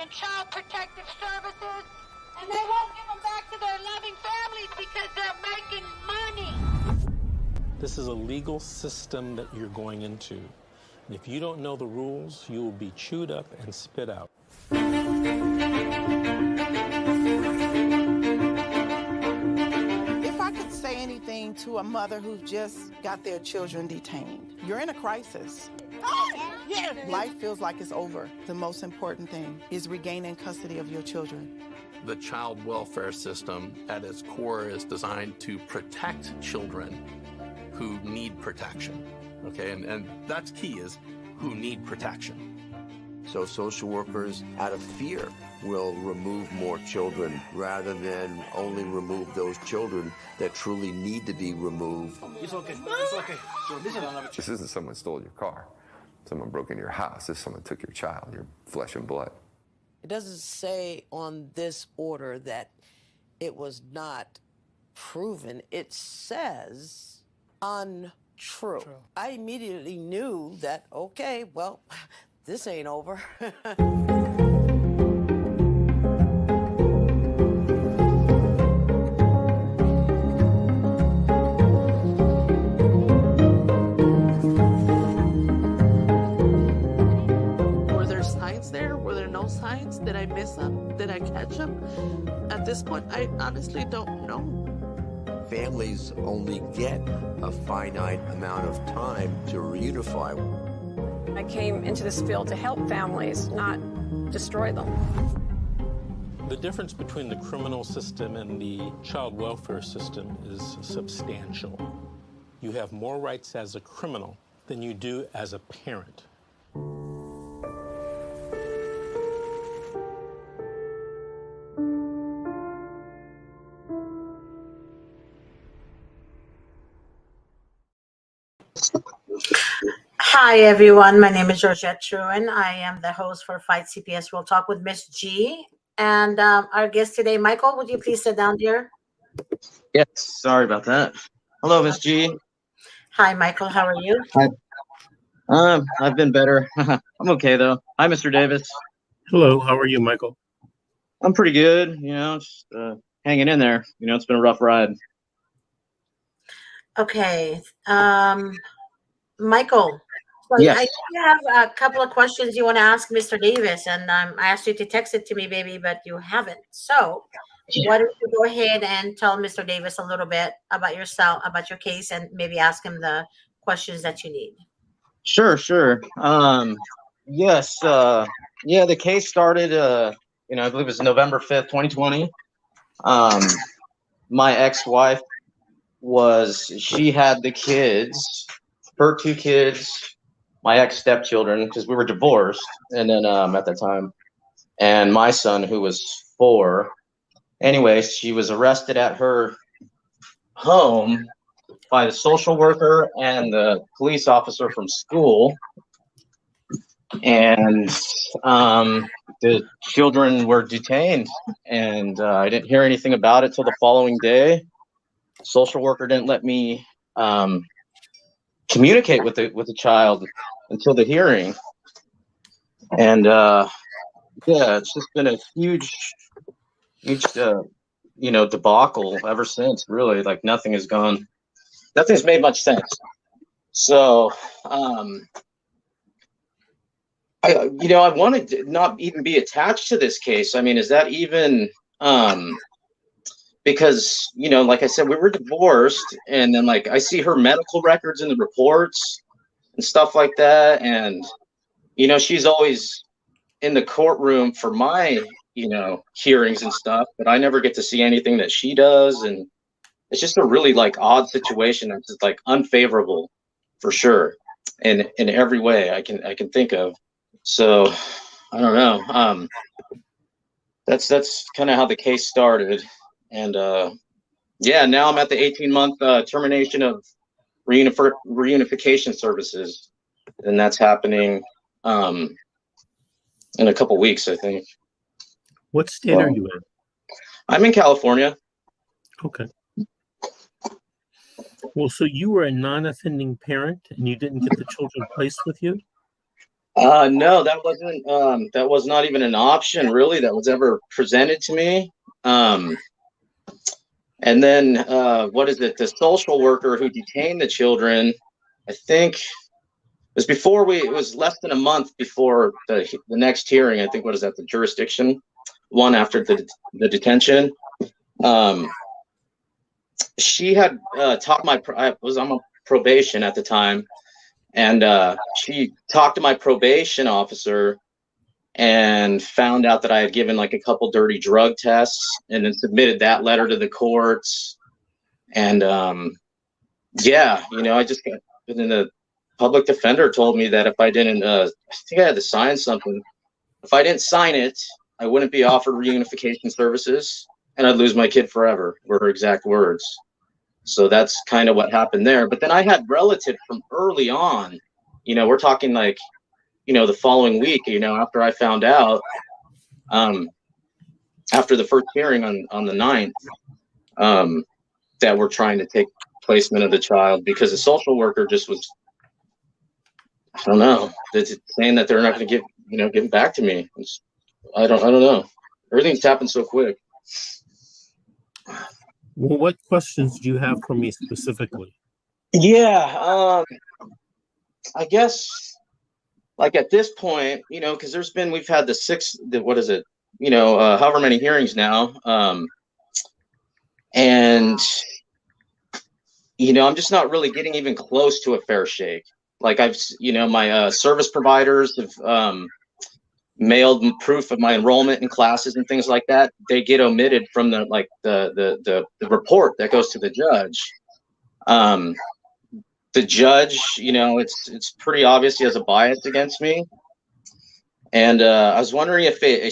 and child protective services, and they won't give them back to their loving families because they're making money. This is a legal system that you're going into. And if you don't know the rules, you will be chewed up and spit out. If I could say anything to a mother who just got their children detained, you're in a crisis. Yeah. Life feels like it's over. The most important thing is regaining custody of your children. The child welfare system at its core is designed to protect children who need protection, okay? And that's key, is who need protection. So social workers, out of fear, will remove more children rather than only remove those children that truly need to be removed. It's okay. It's okay. This isn't someone stole your car. Someone broke into your house. This is someone took your child, your flesh and blood. It doesn't say on this order that it was not proven. It says untrue. True. I immediately knew that, okay, well, this ain't over. Were there signs there? Were there no signs? Did I miss them? Did I catch them? At this point, I honestly don't know. Families only get a finite amount of time to reunify. I came into this field to help families, not destroy them. The difference between the criminal system and the child welfare system is substantial. You have more rights as a criminal than you do as a parent. Hi, everyone. My name is Georgette Truin. I am the host for Fight CPS. We'll talk with Miss G. And our guest today, Michael, would you please sit down, dear? Yes, sorry about that. Hello, Miss G. Hi, Michael. How are you? Hi. I've been better. I'm okay, though. Hi, Mr. Davis. Hello. How are you, Michael? I'm pretty good. Just hanging in there. It's been a rough ride. Okay. Michael, so yes. I think you have a couple of questions you want to ask Mr. Davis, and I asked you to text it to me, baby, but you haven't. So why don't you go ahead and tell Mr. Davis a little bit about yourself, about your case, and maybe ask him the questions that you need. Sure. Yes. The case started, I believe it was November 5th, 2020. My ex-wife she had the kids, her two kids, my ex-stepchildren, because we were divorced, and then at the time, and my son, who was 4. Anyway, she was arrested at her home by the social worker and the police officer from school, and the children were detained, and I didn't hear anything about it till the following day. Social worker didn't let me communicate with the child until the hearing, and it's just been a huge debacle ever since. Really, like nothing's made much sense. So I wanted to not even be attached to this case. I mean, is that even because, like I said, we were divorced, and then like I see her medical records in the reports and stuff like that, and she's always in the courtroom for my hearings and stuff, but I never get to see anything that she does, and it's just a really like odd situation that's just like unfavorable for sure, in every way I can think of. So I don't know. That's kind of how the case started. And now I'm at the 18-month termination of reunification services, and that's happening in a couple weeks, I think. What state are you in? I'm in California. Okay. Well, so you were a non-offending parent, and you didn't get the children placed with you? No, that was not even an option really that was ever presented to me. And then what is it? The social worker who detained the children, I think it was it was less than a month before the next hearing. I think, what is that? The jurisdiction one after the detention. She had talked I was on a probation at the time, and she talked to my probation officer and found out that I had given like a couple dirty drug tests, and then submitted that letter to the courts. And yeah, I just got, and then the public defender told me that if I didn't, I think I had to sign something. If I didn't sign it, I wouldn't be offered reunification services, and I'd lose my kid forever, were her exact words. So that's kind of what happened there. But then I had relatives from early on, we're talking like, the following week, after I found out, after the first hearing on the 9th, that we're trying to take placement of the child, because the social worker just was, I don't know, saying that they're not going to give it back to me. I don't know. Everything's happened so quick. Well, what questions do you have for me specifically? Yeah, I guess like at this point, because we've had what is it, however many hearings now, and I'm just not really getting even close to a fair shake. Like my service providers have mailed proof of my enrollment in classes and things like that. They get omitted from the report that goes to the judge. The judge, it's pretty obvious he has a bias against me. And I was wondering if a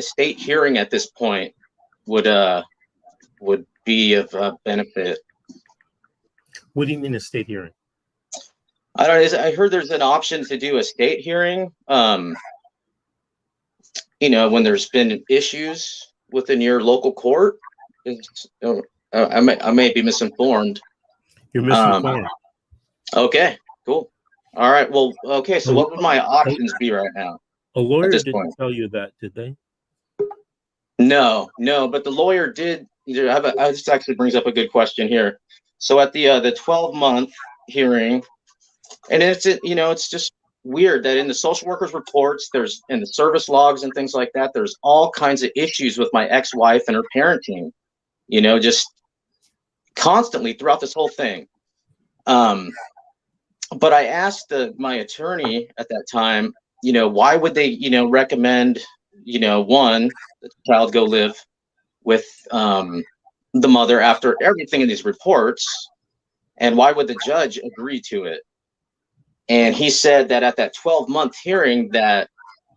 state hearing at this point would be of benefit. What do you mean a state hearing? I don't know. I heard there's an option to do a state hearing. When there's been issues within your local court. I may be misinformed. You're misinformed. Okay, cool. All right. Well, okay. So what would my options be right now? A lawyer didn't tell you that, did they? No, but the lawyer did. This actually brings up a good question here. So at the 12-month hearing, and it's just weird that in the social workers reports, in the service logs and things like that, there's all kinds of issues with my ex-wife and her parenting, just constantly throughout this whole thing. But I asked my attorney at that time, why would they, recommend, one, the child go live with the mother after everything in these reports, and why would the judge agree to it? And he said that at that 12-month hearing that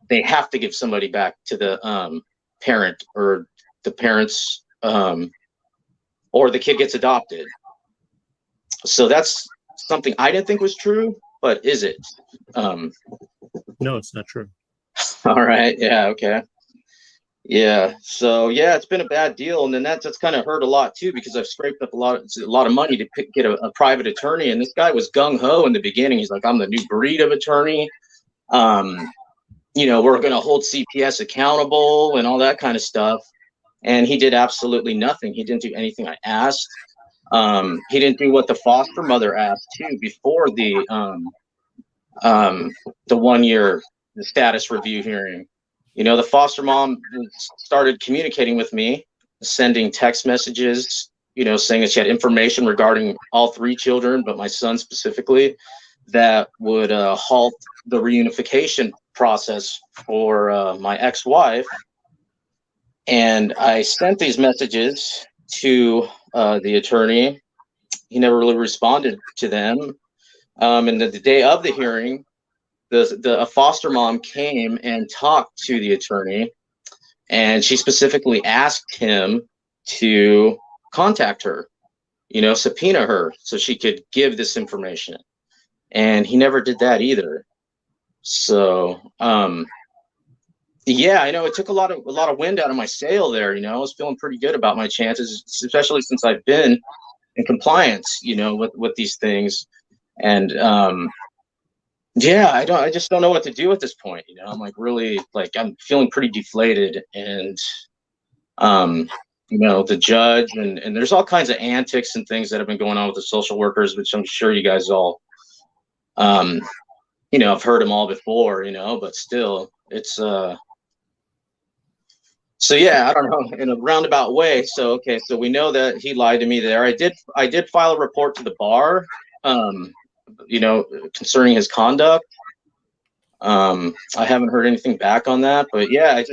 they have to give somebody back to the parent, or the parents, or the kid gets adopted. So that's something I didn't think was true, but is it? No, it's not true. All right. Yeah. Okay. Yeah. So yeah, it's been a bad deal, and then that's kind of hurt a lot too, because I've scraped up a lot of money to get a private attorney, and this guy was gung ho in the beginning. He's like, I'm the new breed of attorney. We're going to hold CPS accountable and all that kind of stuff. And he did absolutely nothing. He didn't do anything I asked. He didn't do what the foster mother asked too before the 1 year status review hearing. The foster mom started communicating with me, sending text messages, saying that she had information regarding all 3 children, but my son specifically, that would halt the reunification process for my ex-wife. And I sent these messages to the attorney. He never really responded to them. And the day of the hearing, a foster mom came and talked to the attorney, and she specifically asked him to contact her, subpoena her so she could give this information. And he never did that either. So, yeah, I know it took a lot of wind out of my sail there. I was feeling pretty good about my chances, especially since I've been in compliance, with these things. And Yeah, I just don't know what to do at this point. I'm like really like I'm feeling pretty deflated, and um, the judge and there's all kinds of antics and things that have been going on with the social workers, which I'm sure you guys all um, I've heard them all before, but still it's so yeah, I don't know, in a roundabout way. So okay, so we know that he lied to me there. I did file a report to the bar, um, concerning his conduct. I haven't heard anything back on that, but yeah,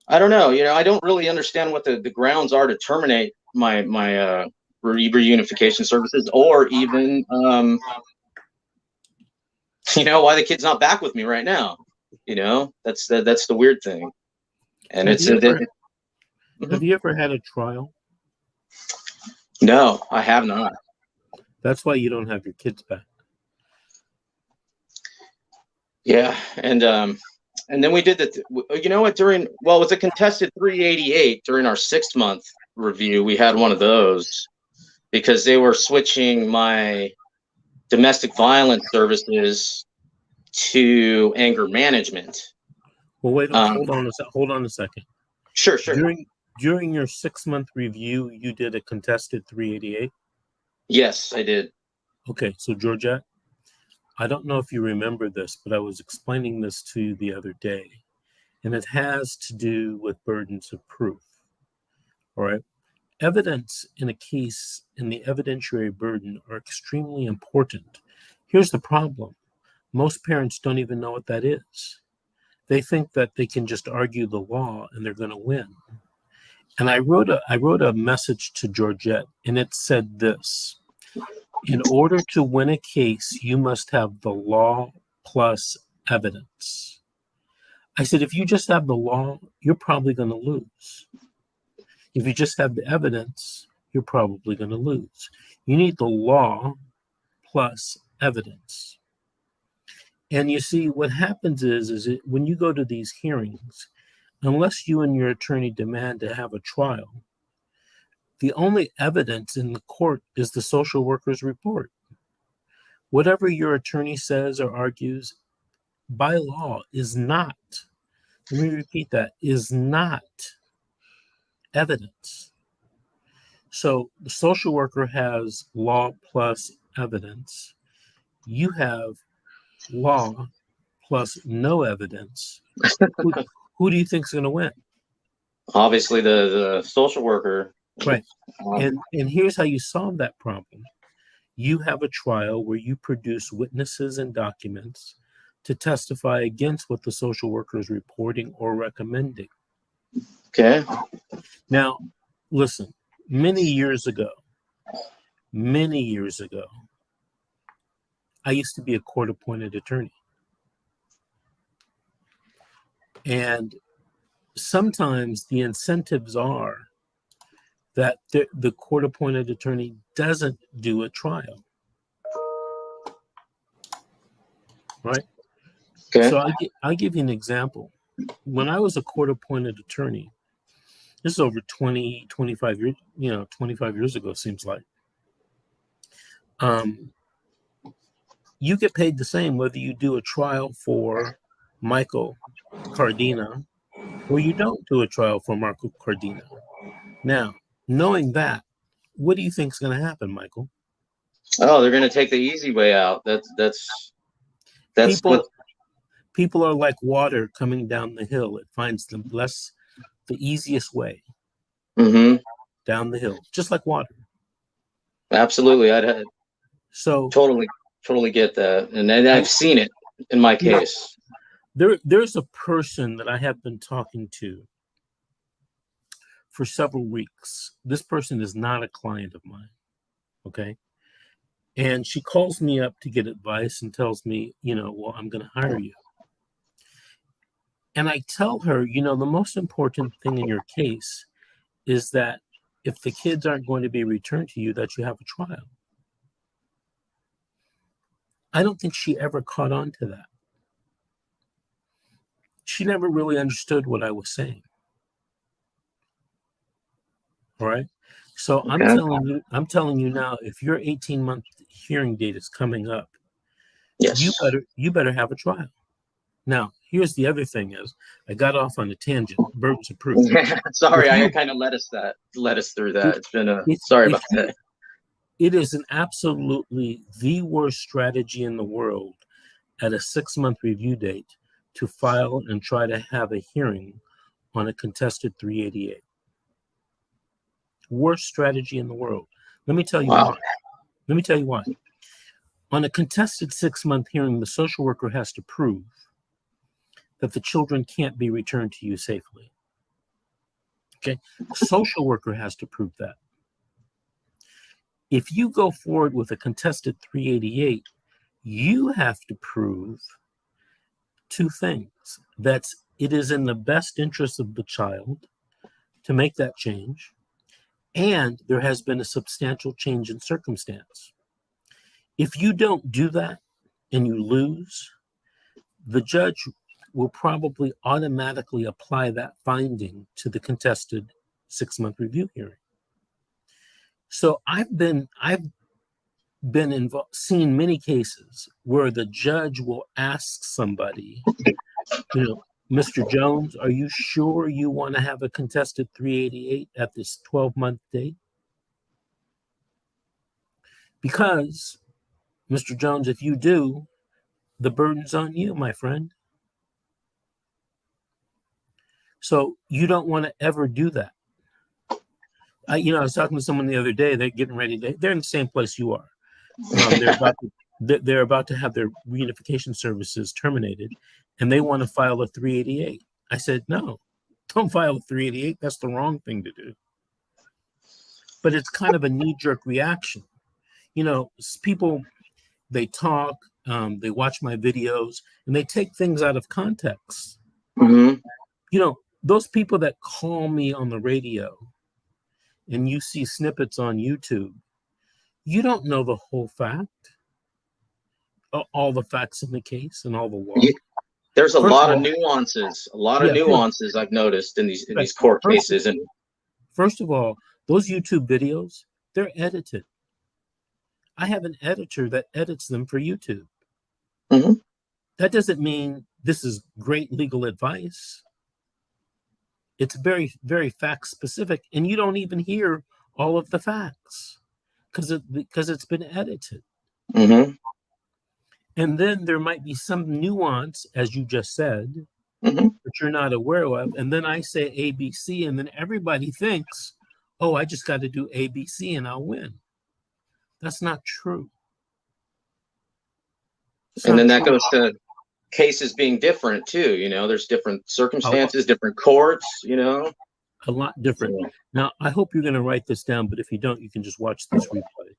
I don't know. I don't really understand what the grounds are to terminate my reunification services, or even why the kid's not back with me right now. That's the weird thing, and Have it's you ever, Mhm. have you ever had a trial? No, I have not. That's why you don't have your kids back. Yeah, and then we did you know what, it was a contested 388 during our 6 month review. We had one of those because they were switching my domestic violence services to anger management. Well, wait, Um, hold on a second. Sure. During your 6 month review, you did a contested 388. Yes, I did. Okay, so Georgette, I don't know if you remember this, but I was explaining this to you the other day, and it has to do with burdens of proof. All right. Evidence in a case and the evidentiary burden are extremely important. Here's the problem. Most parents don't even know what that is. They think that they can just argue the law and they're going to win. And I wrote a message to Georgette, and it said this: in order to win a case, you must have the law plus evidence. I said, if you just have the law, you're probably going to lose. If you just have the evidence, you're probably going to lose. You need the law plus evidence. And you see, what happens is when you go to these hearings, unless you and your attorney demand to have a trial, the only evidence in the court is the social worker's report. Whatever your attorney says or argues, by law, is not, let me repeat that, is not evidence. So the social worker has law plus evidence. You have law plus no evidence. Who do you think is going to win? Obviously, the social worker. Right. And here's how you solve that problem. You have a trial where you produce witnesses and documents to testify against what the social worker is reporting or recommending. Okay. Now, listen, many years ago, I used to be a court-appointed attorney. And sometimes the incentives are that the court-appointed attorney doesn't do a trial. Right? Okay. So I'll give you an example. When I was a court-appointed attorney, this is over 20, 25 years, 25 years ago, seems like. You get paid the same whether you do a trial for Michael Cardina or you don't do a trial for Michael Cardina. Now, knowing that, what do you think is going to happen, Michael? Oh, they're going to take the easy way out. That's people are like water coming down the hill. It finds the easiest way down the hill, just like water. Absolutely. So totally get that. And I've seen it in my case. There's a person that I have been talking to for several weeks. This person is not a client of mine. Okay. And she calls me up to get advice and tells me, well, I'm going to hire you. And I tell her, the most important thing in your case is that if the kids aren't going to be returned to you, that you have a trial. I don't think she ever caught on to that. She never really understood what I was saying. All right. So I'm telling you now, if your 18-month hearing date is coming up, Yes. You better have a trial. Now, here's the other thing is, I got off on a tangent, burdens of proof. Sorry, I kind of led us through that. It's been sorry about that. It is an absolutely the worst strategy in the world at a 6-month review date to file and try to have a hearing on a contested 388. Worst strategy in the world. Let me tell you why. Let me tell you why. On a contested 6-month hearing, the social worker has to prove that the children can't be returned to you safely. Okay? Social worker has to prove that. If you go forward with a contested 388, you have to prove 2 things. That it is in the best interest of the child to make that change, and there has been a substantial change in circumstance. If you don't do that and you lose, the judge will probably automatically apply that finding to the contested 6-month review hearing. So I've been seen many cases where the judge will ask somebody, Mr. Jones, are you sure you want to have a contested 388 at this 12-month date? Because, Mr. Jones, if you do, the burden's on you, my friend. So you don't want to ever do that. I was talking to someone the other day. They're getting ready. They're in the same place you are. They're about to have their reunification services terminated, and they want to file a 388. I said, no, don't file a 388. That's the wrong thing to do. But it's kind of a knee-jerk reaction. People, they talk, they watch my videos, and they take things out of context. Mm-hmm. Those people that call me on the radio and you see snippets on YouTube, you don't know the whole fact, all the facts in the case and all the law. There's a lot of nuances, I've noticed in these court cases. And first of all, those YouTube videos, they're edited. I have an editor that edits them for YouTube. Mm-hmm. That doesn't mean this is great legal advice. It's very, very fact specific, and you don't even hear all of the facts because it's been edited. Mm-hmm. And then there might be some nuance, as you just said, mm-hmm. that you're not aware of. And then I say ABC, and then everybody thinks, oh, I just got to do ABC and I'll win. That's not true. And then that goes to cases being different too. There's different circumstances, different courts, A lot different. Yeah. Now, I hope you're going to write this down, but if you don't, you can just watch this replay.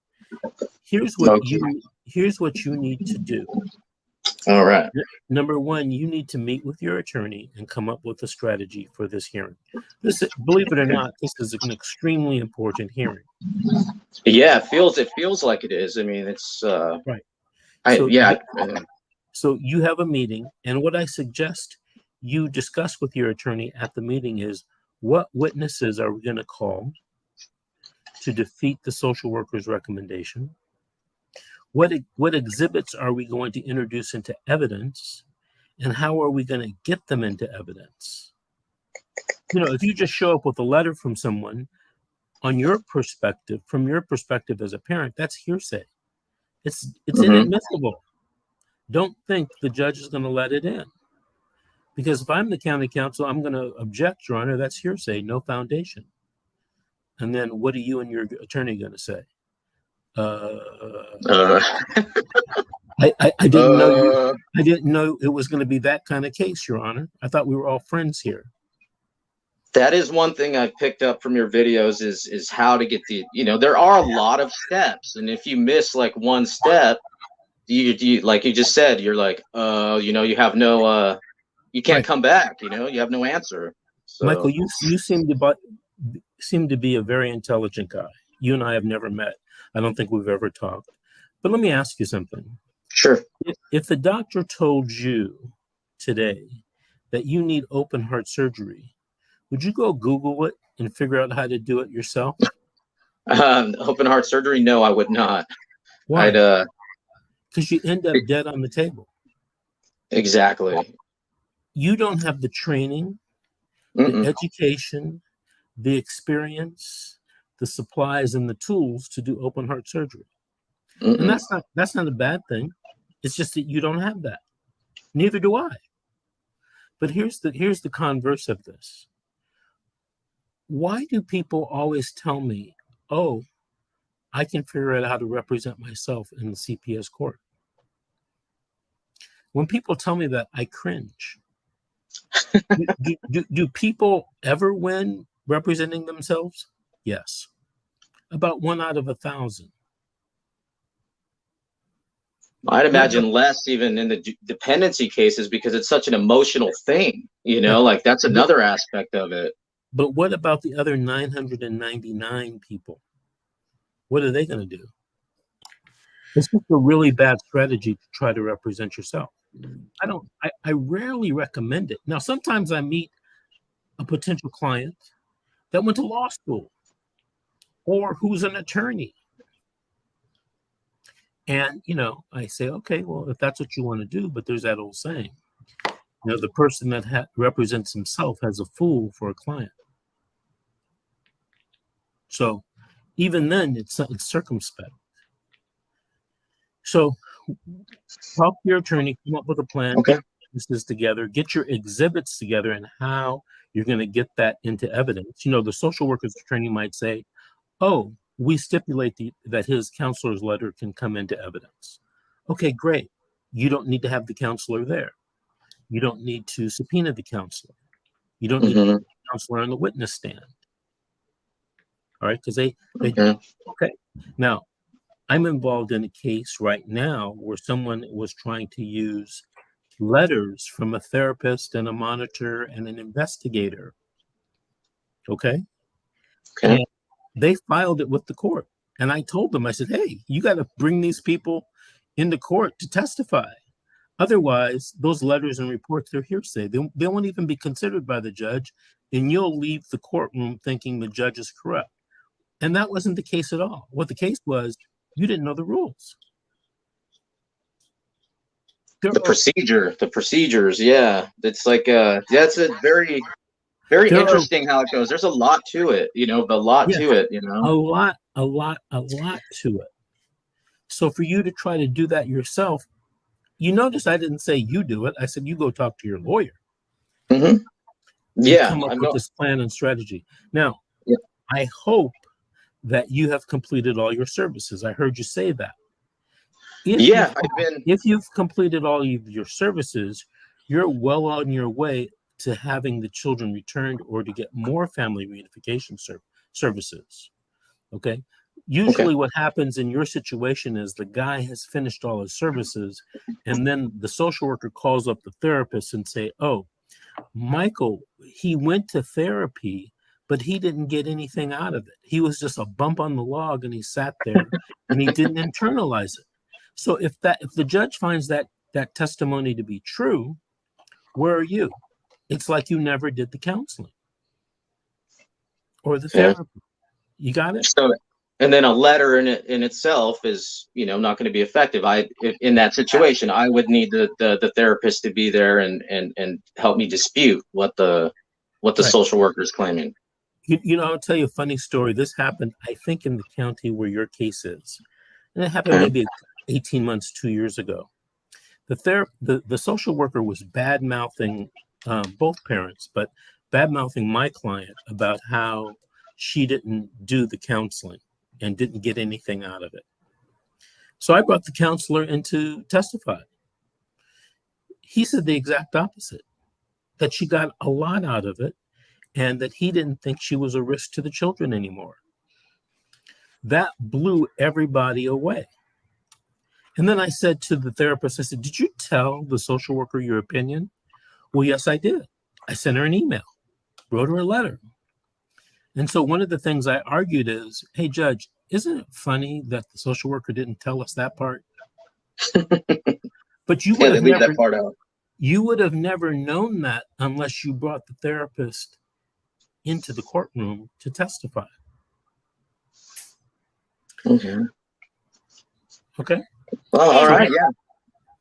Here's what you need to do. All right. Number 1, you need to meet with your attorney and come up with a strategy for this hearing. Believe it or not, this is an extremely important hearing. Yeah, it feels like it is. I mean, it's right. So you have a meeting, and what I suggest you discuss with your attorney at the meeting is, what witnesses are we going to call to defeat the social worker's recommendation? What exhibits are we going to introduce into evidence, and how are we going to get them into evidence? If you just show up with a letter from someone, from your perspective as a parent, that's hearsay. It's mm-hmm. inadmissible. Don't think the judge is going to let it in. Because if I'm the county counsel, I'm going to object, Your Honor, that's hearsay, no foundation. And then what are you and your attorney going to say? I didn't know it was going to be that kind of case, Your Honor. I thought we were all friends here. That is one thing I've picked up from your videos is how to get there are a lot of steps. And if you miss like one step, you like you just said, you're like, you have no, you can't come back, you have no answer. So. Michael, you seem to be a very intelligent guy. You and I have never met. I don't think we've ever talked. But let me ask you something. Sure. If the doctor told you today that you need open heart surgery, would you go Google it and figure out how to do it yourself? Open heart surgery? No, I would not. Why? because you end up dead on the table. Exactly. You don't have the training, the education, the experience, the supplies, and the tools to do open heart surgery. And that's not a bad thing. It's just that you don't have that. Neither do I. But here's the converse of this. Why do people always tell me, oh, I can figure out how to represent myself in the CPS court? When people tell me that, I cringe. do people ever win representing themselves? Yes. About 1 out of 1,000. I'd imagine less even in the dependency cases because it's such an emotional thing, like that's another aspect of it. But what about the other 999 people? What are they going to do? It's just a really bad strategy to try to represent yourself. I rarely recommend it. Now, sometimes I meet a potential client that went to law school or who's an attorney. And, I say, okay, well, if that's what you want to do, but there's that old saying, the person that represents himself has a fool for a client. So even then, it's circumspect. So talk to your attorney, come up with a plan, get this together, get your exhibits together and how you're going to get that into evidence. The social worker's attorney might say, oh, we stipulate that his counselor's letter can come into evidence. Okay, great. You don't need to have the counselor there. You don't need to subpoena the counselor. You don't need to have the counselor on the witness stand. All right, because they okay. Now, I'm involved in a case right now where someone was trying to use letters from a therapist and a monitor and an investigator. Okay. And they filed it with the court. And I told them, I said, hey, you got to bring these people into court to testify. Otherwise, those letters and reports, they're hearsay. They won't even be considered by the judge. And you'll leave the courtroom thinking the judge is corrupt. And that wasn't the case at all. What the case was, you didn't know the rules. The procedures. Yeah. It's like, that's a very interesting how it goes. There's a lot to it, to it, A lot to it. So for you to try to do that yourself, you notice I didn't say you do it. I said, you go talk to your lawyer. Yeah. Come up with this plan and strategy. Now, I hope that you have completed all your services. I heard you say that. If you've completed all of your services, you're well on your way to having the children returned or to get more family reunification services. Okay. Usually what happens in your situation is the guy has finished all his services and then the social worker calls up the therapist and say, oh, Michael, he went to therapy, but he didn't get anything out of it. He was just a bump on the log and he sat there and he didn't internalize it. So if the judge finds that testimony to be true, where are you? It's like you never did the counseling or the therapy. You got it? So, and then a letter in itself is, not going to be effective. In that situation, I would need the therapist to be there and help me dispute what the social worker is claiming. I'll tell you a funny story. This happened, I think, in the county where your case is. And it happened maybe 18 months, 2 years ago. The social worker was bad-mouthing both parents, but bad-mouthing my client about how she didn't do the counseling and didn't get anything out of it. So I brought the counselor in to testify. He said the exact opposite, that she got a lot out of it and that he didn't think she was a risk to the children anymore. That blew everybody away. And then I said to the therapist, I said, did you tell the social worker your opinion? Well, yes, I did. I sent her an email, wrote her a letter. And so one of the things I argued is, hey, Judge, isn't it funny that the social worker didn't tell us that part? But you would have leave that part out. You would have never known that unless you brought the therapist into the courtroom to testify. Okay. Okay. Well, all right. Yeah.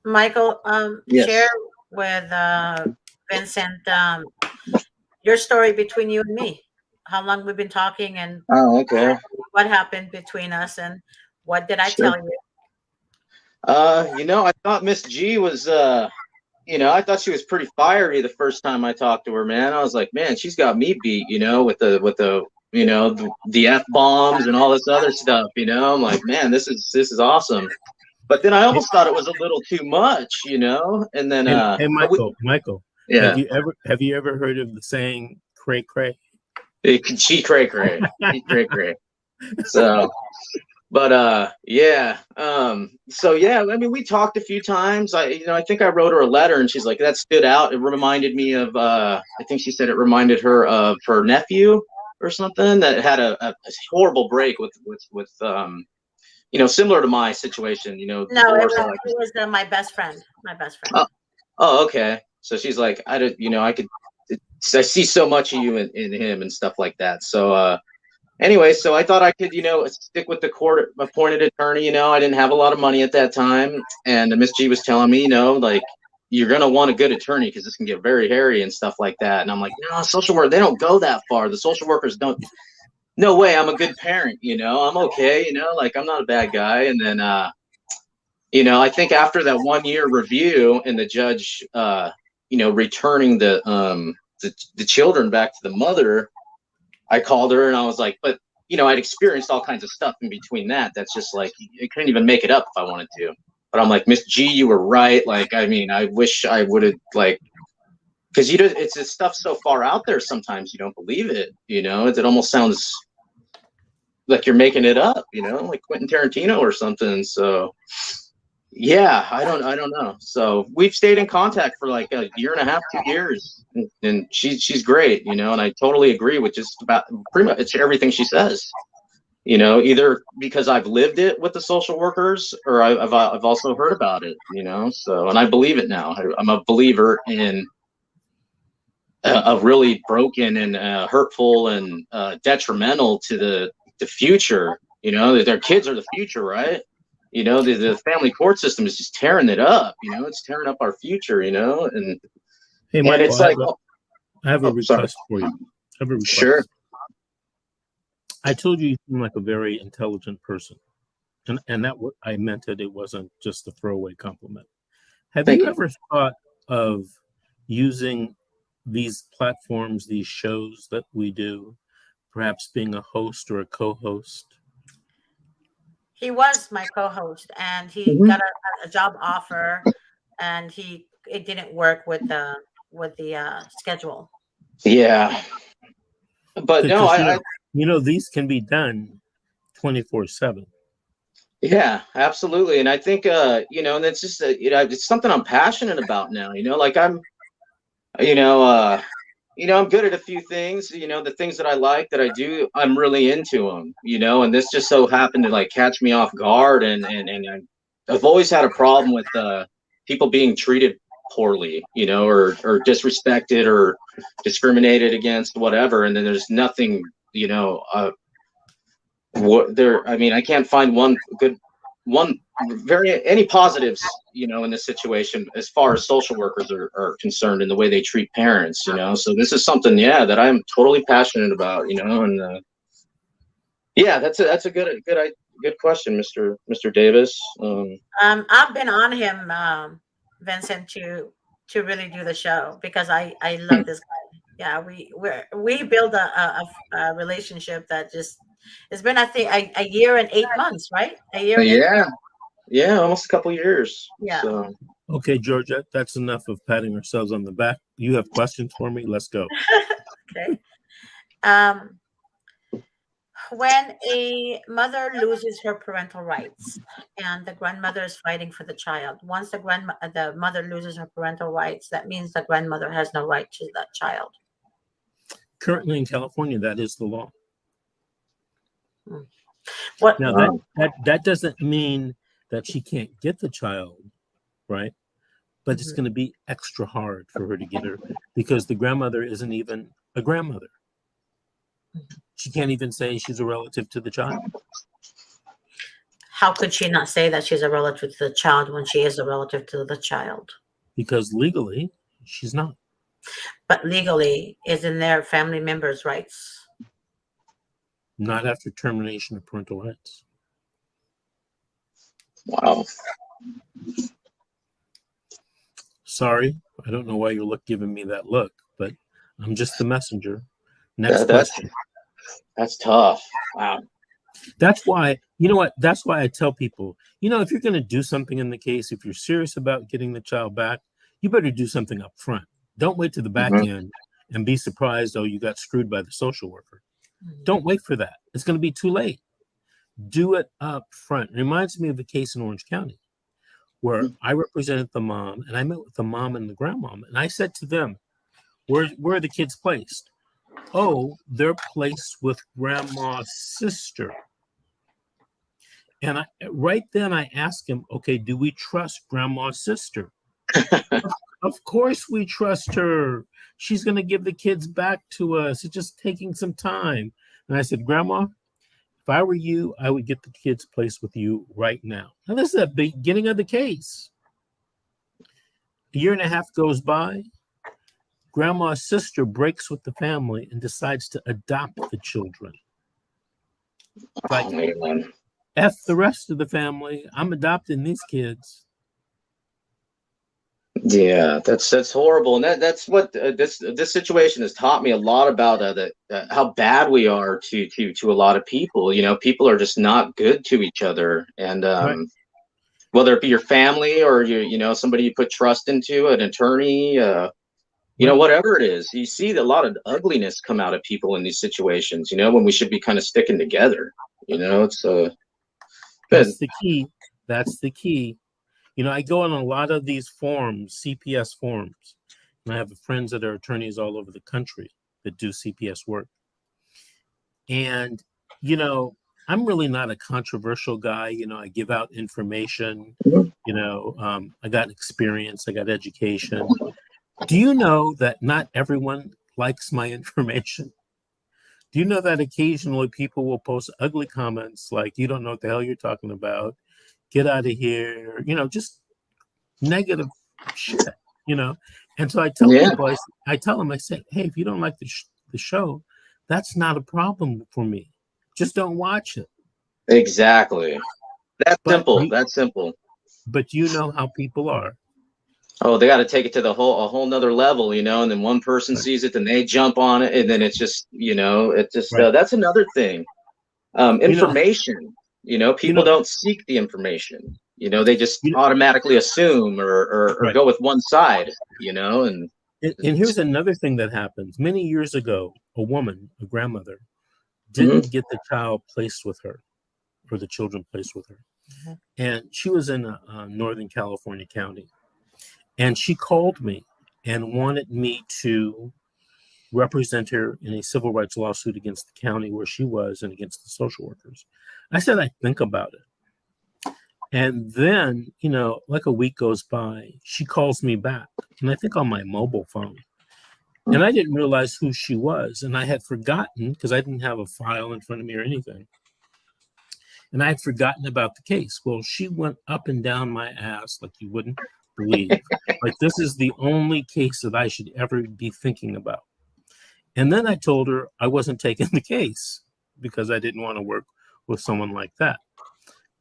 Michael, Yes. share with Vincent your story between you and me. How long we've been talking and Oh, okay. what happened between us and what did I Sure. tell you? I thought Miss G was I thought she was pretty fiery the first time I talked to her, man. I was like, man, she's got me beat, with the F bombs and all this other stuff, I'm like, man, this is awesome. But then I almost thought it was a little too much, and then Hey, Michael, yeah. have you ever heard of the saying "cray cray"? She cray cray. She cray cray. So but yeah. So yeah, I mean, we talked a few times. I think I wrote her a letter and she's like, that stood out. It reminded me of I think she said it reminded her of her nephew or something that had a horrible break with similar to my situation, No, divorce. it was my best friend. My best friend. Oh, okay. So she's like, I see so much of you in him and stuff like that. So anyway, so I thought I could, stick with the court appointed attorney. I didn't have a lot of money at that time. And Miss G was telling me, like, you're going to want a good attorney because this can get very hairy and stuff like that. And I'm like, no, social work, they don't go that far. The social workers don't. No way. I'm a good parent. I'm okay. Like, I'm not a bad guy. And then, I think after that 1 year review and the judge, returning the children back to the mother, I called her and I was like, but I'd experienced all kinds of stuff in between that. That's just like, I couldn't even make it up if I wanted to. But I'm like, Miss G, you were right. Like, I mean, I wish I would have because it's this stuff so far out there. Sometimes you don't believe it. It almost sounds like you're making it up. Like Quentin Tarantino or something. So yeah, I don't know. So we've stayed in contact for like a year and a half, 2 years, and she's great, and I totally agree with just about pretty much everything she says. Either because I've lived it with the social workers or I've also heard about it, So, and I believe it now. I'm a believer in a really broken and hurtful and detrimental to the future. Their kids are the future, right? The family court system is just tearing it up. It's tearing up our future. And hey, Michael, it's like, I have a request for you. Sure. I told you seem like a very intelligent person, and that I meant it. It wasn't just a throwaway compliment. Have you ever thought of using these platforms, these shows that we do, perhaps being a host or a co-host? He was my co-host, and he got a job offer, and it didn't work with the schedule. Yeah, but no, these can be done 24/7. Yeah, absolutely, and I think and it's just it's something I'm passionate about now. Like I'm good at a few things, the things that I like that I do, I'm really into them, and this just so happened to like catch me off guard. And I've always had a problem with people being treated poorly, or disrespected or discriminated against, whatever. And then there's nothing, I can't find any positives, in this situation as far as social workers are concerned in the way they treat parents, so this is something, that I'm totally passionate about, and yeah, that's a good question, Mr. Davis. I've been on him, Vincent, to really do the show because I love this guy. Yeah, we build a relationship that just it's been, I think, a year and 8 months, right? A year. Yeah, almost a couple years. Yeah. So. Okay, Georgia, that's enough of patting ourselves on the back. You have questions for me? Let's go. Okay. When a mother loses her parental rights and the grandmother is fighting for the child, once the mother loses her parental rights, that means the grandmother has no right to that child. Currently in California, that is the law. Now that doesn't mean that she can't get the child, right? But it's going to be extra hard for her to get her because the grandmother isn't even a grandmother. She can't even say she's a relative to the child. How could she not say that she's a relative to the child when she is a relative to the child? Because legally, she's not. But legally, isn't there family members' rights? Not after termination of parental rights. Wow. Sorry, I don't know why you're giving me that look, but I'm just the messenger. Next That's question. That's tough. Wow. That's why, you know what? That's why I tell people, if you're going to do something in the case, if you're serious about getting the child back, you better do something up front. Don't wait to the back end and be surprised, oh, you got screwed by the social worker. Don't wait for that. It's going to be too late. Do it up front. It reminds me of a case in Orange County where I represented the mom, and I met with the mom and the grandmom, and I said to them, where are the kids placed? Oh, they're placed with grandma's sister. And right then I asked him, okay, do we trust grandma's sister? Of course we trust her. She's going to give the kids back to us. It's just taking some time. And I said, Grandma, if I were you, I would get the kids placed with you right now. Now, this is the beginning of the case. A year and a half goes by. Grandma's sister breaks with the family and decides to adopt the children. Like, F the rest of the family. I'm adopting these kids. Yeah, that's horrible, and that's what this situation has taught me a lot about how bad we are to a lot of people. People are just not good to each other, and whether it be your family or somebody you put trust into, an attorney, whatever it is, you see a lot of ugliness come out of people in these situations. When we should be kind of sticking together. It's that's the key. That's the key. I go on a lot of these forums, CPS forums, and I have friends that are attorneys all over the country that do CPS work. And, I'm really not a controversial guy. I give out information, I got experience, I got education. Do you know that not everyone likes my information? Do you know that occasionally people will post ugly comments like, you don't know what the hell you're talking about? Get out of here, just negative shit, And so I tell people, I tell them, I say, hey, if you don't like the show, that's not a problem for me. Just don't watch it. Exactly. That's simple. That's simple. But you know how people are. Oh, they got to take it to a whole nother level, and then one person sees it, then they jump on it, and then it's just, that's another thing. Information. People don't seek the information. They just automatically assume or go with one side, and here's another thing that happens. Many years ago, a woman, a grandmother, didn't get the child placed with her, or the children placed with her. And she was in a Northern California county. And she called me and wanted me to represent her in a civil rights lawsuit against the county where she was and against the social workers. I said, I'd think about it. And then, like a week goes by, she calls me back, and I think on my mobile phone. And I didn't realize who she was. And I had forgotten, because I didn't have a file in front of me or anything. And I had forgotten about the case. Well, she went up and down my ass like you wouldn't believe. Like, this is the only case that I should ever be thinking about. And then I told her I wasn't taking the case because I didn't want to work with someone like that.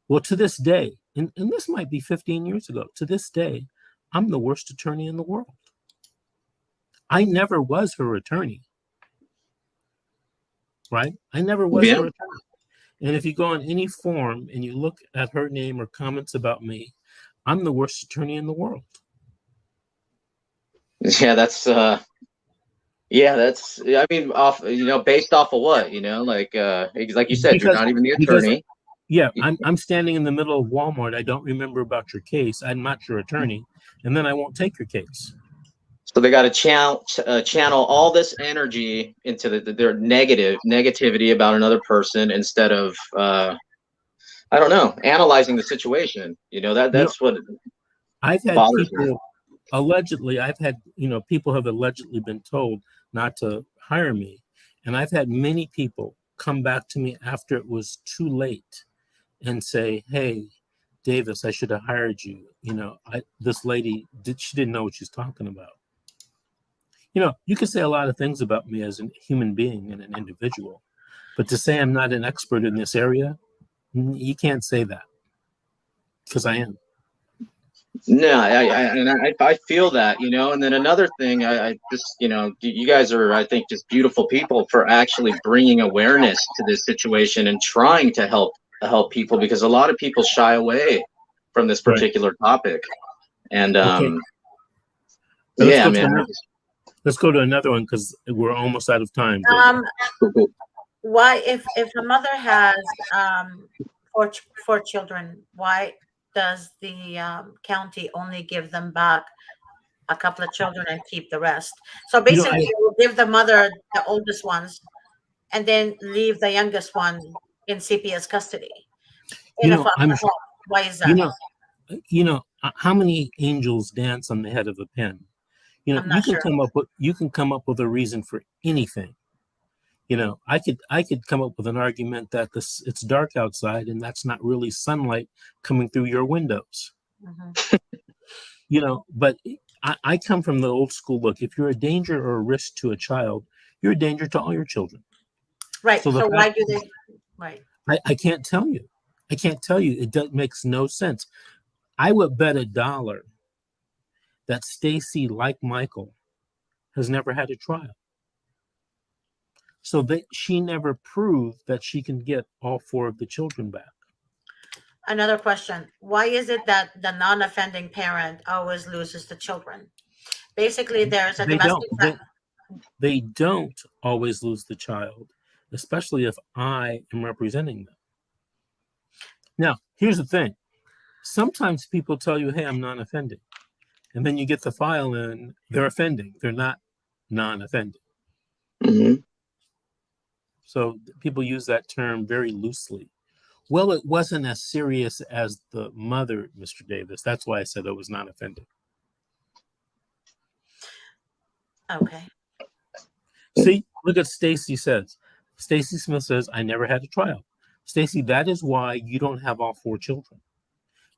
Well, to this day, and this might be 15 years ago, to this day, I'm the worst attorney in the world. I never was her attorney. Right? I never was her attorney. And if you go on any forum and you look at her name or comments about me, I'm the worst attorney in the world. Yeah, that's I mean, off, based off of what, like you said, you're not even the attorney. I'm standing in the middle of Walmart. I don't remember about your case. I'm not your attorney, and then I won't take your case. So they got to channel all this energy into their negativity about another person instead of I don't know, analyzing the situation. That's what I've had bothers people me. allegedly. I've had people have allegedly been told not to hire me, and I've had many people come back to me after it was too late and say, hey, Davis, I should have hired you. This lady, she didn't know what she's talking about. You can say a lot of things about me as a human being and an individual, but to say I'm not an expert in this area, you can't say that, because I am. No, I feel that, and then another thing, I just, you guys are, I think, just beautiful people for actually bringing awareness to this situation and trying to help people, because a lot of people shy away from this particular topic. And, okay. yeah, man. Let's go to another one, because we're almost out of time. Why, if a mother has four children, why does the county only give them back a couple of children and keep the rest? So basically, you will give the mother the oldest ones and then leave the youngest one in CPS custody. Why is that? How many angels dance on the head of a pin? You can come up with a reason for anything. I could come up with an argument that it's dark outside and that's not really sunlight coming through your windows. But I come from the old school look. If you're a danger or a risk to a child, you're a danger to all your children. Right. So why do they? Right. I can't tell you. It makes no sense. I would bet $1 that Stacy, like Michael, has never had a trial. So she never proved that she can get all 4 of the children back. Another question. Why is it that the non-offending parent always loses the children? Basically, there's a domestic... They don't always lose the child, especially if I am representing them. Now, here's the thing. Sometimes people tell you, hey, I'm non-offending. And then you get the file and they're offending. They're not non-offending. So people use that term very loosely. Well, it wasn't as serious as the mother, Mr. Davis. That's why I said it was not offending. Okay. See, look at Stacy says. Stacy Smith says, I never had a trial. Stacy, that is why you don't have all 4 children.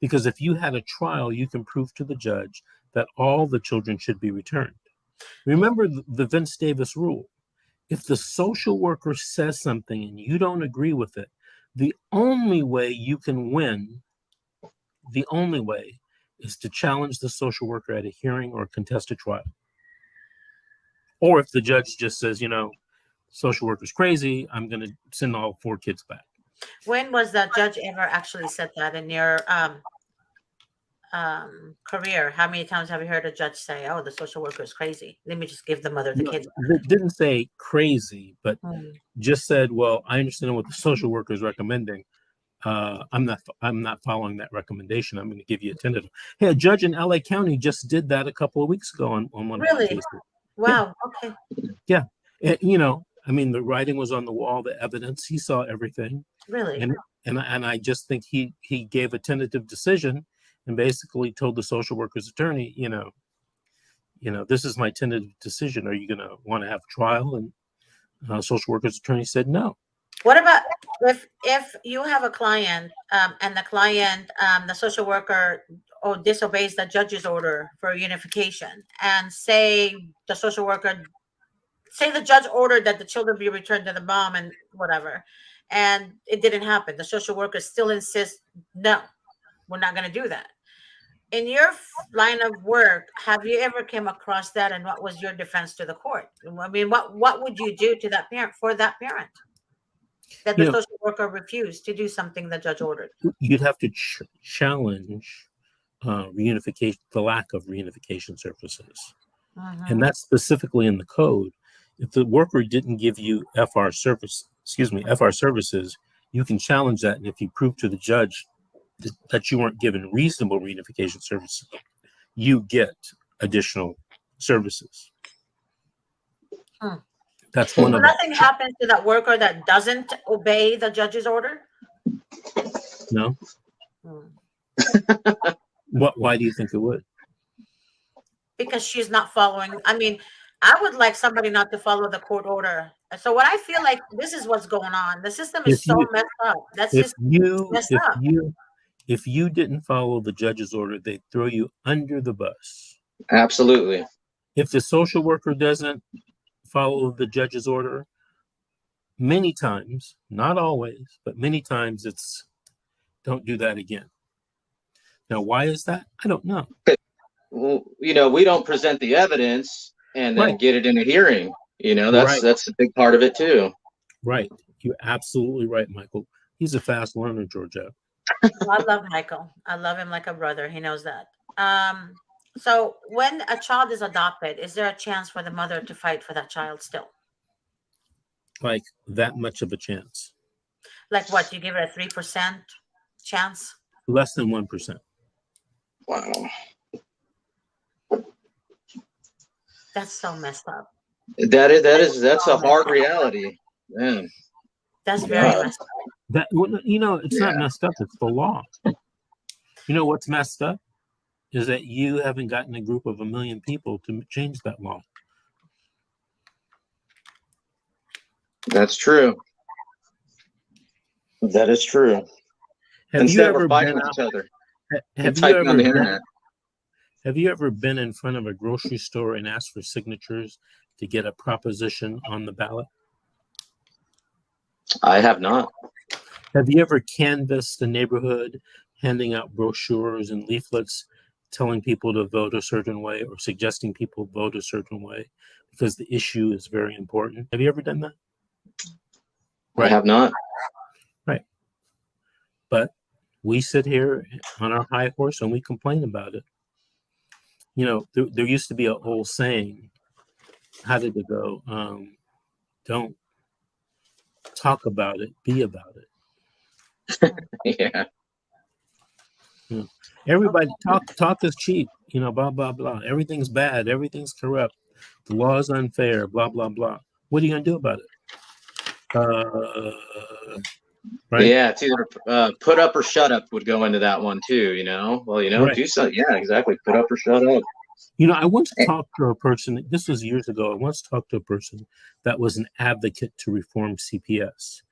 Because if you had a trial, you can prove to the judge that all the children should be returned. Remember the Vince Davis rule. If the social worker says something and you don't agree with it, the only way you can win, the only way, is to challenge the social worker at a hearing or contest a trial. Or if the judge just says, social worker's crazy, I'm going to send all 4 kids back. When was the judge ever actually said that in your career? How many times have you heard a judge say, oh, the social worker is crazy, let me just give the mother the kids? It didn't say crazy, but just said, well, I understand what the social worker is recommending. I'm not following that recommendation. I'm going to give you a tentative. Hey, a judge in LA County just did that a couple of weeks ago on one of the cases. Wow. Yeah. Okay. Yeah. And, the writing was on the wall, the evidence, he saw everything. Really? And I just think he gave a tentative decision and basically told the social worker's attorney, this is my tentative decision. Are you going to want to have a trial? And social worker's attorney said no. What about if you have a client and the client, the social worker disobeys the judge's order for unification, and say the judge ordered that the children be returned to the mom and whatever, and it didn't happen. The social worker still insists, no, we're not going to do that. In your line of work, have you ever came across that, and what was your defense to the court? I mean, what would you do to that parent, that the social worker refused to do something the judge ordered? You'd have to challenge reunification, the lack of reunification services. And that's specifically in the code. If the worker didn't give you FR services, you can challenge that. And if you prove to the judge that you weren't given reasonable reunification services, you get additional services. That's one of them. Nothing happens to that worker that doesn't obey the judge's order? No. Why do you think it would? Because she's not following. I mean, I would like somebody not to follow the court order. So what I feel like this is what's going on. The system is If so you messed up. That's if just you messed if up. you if you didn't follow the judge's order, they throw you under the bus. Absolutely. If the social worker doesn't follow the judge's order, many times, not always, but many times it's don't do that again. Now, why is that? I don't know. Well, we don't present the evidence and then Right. get it in a hearing. That's Right. a big part of it too. Right. You're absolutely right, Michael. He's a fast learner, Georgette. I love Michael. I love him like a brother. He knows that. So when a child is adopted, is there a chance for the mother to fight for that child still? Like that much of a chance. Like what? You give it a 3% chance? Less than 1%. Wow. That's so messed up. That's a hard reality. Man. That's very messed up. That it's not messed up, it's the law. You know what's messed up? Is that you haven't gotten a group of 1 million people to change that law. That's true. That is true. Instead, we're fighting with each other. Typing on the internet. Have you ever been in front of a grocery store and asked for signatures to get a proposition on the ballot? I have not. Have you ever canvassed the neighborhood, handing out brochures and leaflets, telling people to vote a certain way or suggesting people vote a certain way because the issue is very important? Have you ever done that? Right. I have not. Right. But we sit here on our high horse and we complain about it. There used to be an old saying. How did it go? Don't talk about it, be about it. Yeah. Everybody talk is cheap, blah, blah, blah. Everything's bad. Everything's corrupt. The law is unfair, blah, blah, blah. What are you going to do about it? Right? Yeah, it's either put up or shut up would go into that one too, Well, Right. do something. Yeah, exactly. Put up or shut up. I once talked to a person, this was years ago, I once talked to a person that was an advocate to reform CPS.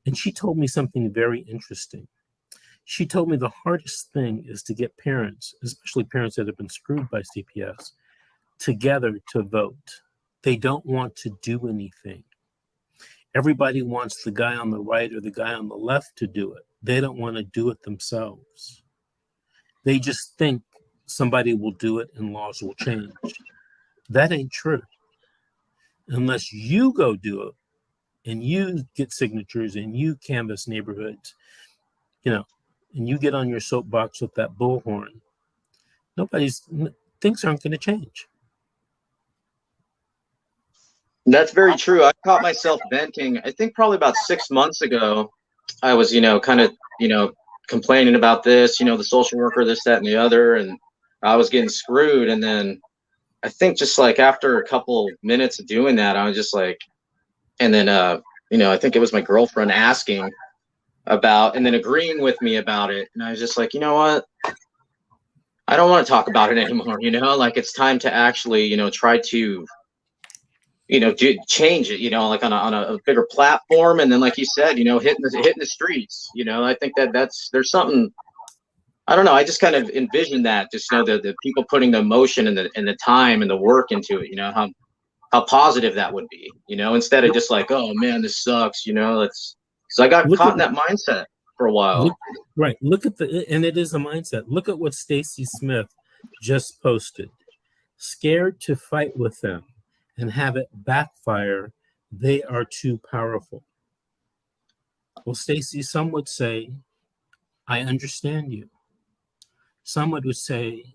And she told me something very interesting. She told me the hardest thing is to get parents, especially parents that have been screwed by CPS, together to vote. They don't want to do anything. Everybody wants the guy on the right or the guy on the left to do it. They don't want to do it themselves. They just think somebody will do it and laws will change. That ain't true. Unless you go do it and you get signatures and you canvass neighborhoods, and you get on your soapbox with that bullhorn, things aren't going to change. That's very true. I caught myself venting. I think probably about 6 months ago, I was, kind of, complaining about this, the social worker, this, that, and the other, and I was getting screwed. And then I think just like after a couple minutes of doing that, I was just like, and then, I think it was my girlfriend asking about, and then agreeing with me about it. And I was just like, you know what? I don't want to talk about it anymore. Like it's time to actually, try to, change it, like on a bigger platform. And then, like you said, hitting the streets, I think there's something, I don't know. I just kind of envision that, just the people putting the emotion and the time and the work into it. How positive that would be. Instead of just like, oh man, this sucks. So I got caught in that mindset for a while. Right. And it is a mindset. Look at what Stacy Smith just posted. Scared to fight with them and have it backfire. They are too powerful. Well, Stacy, some would say, I understand you. Some would say,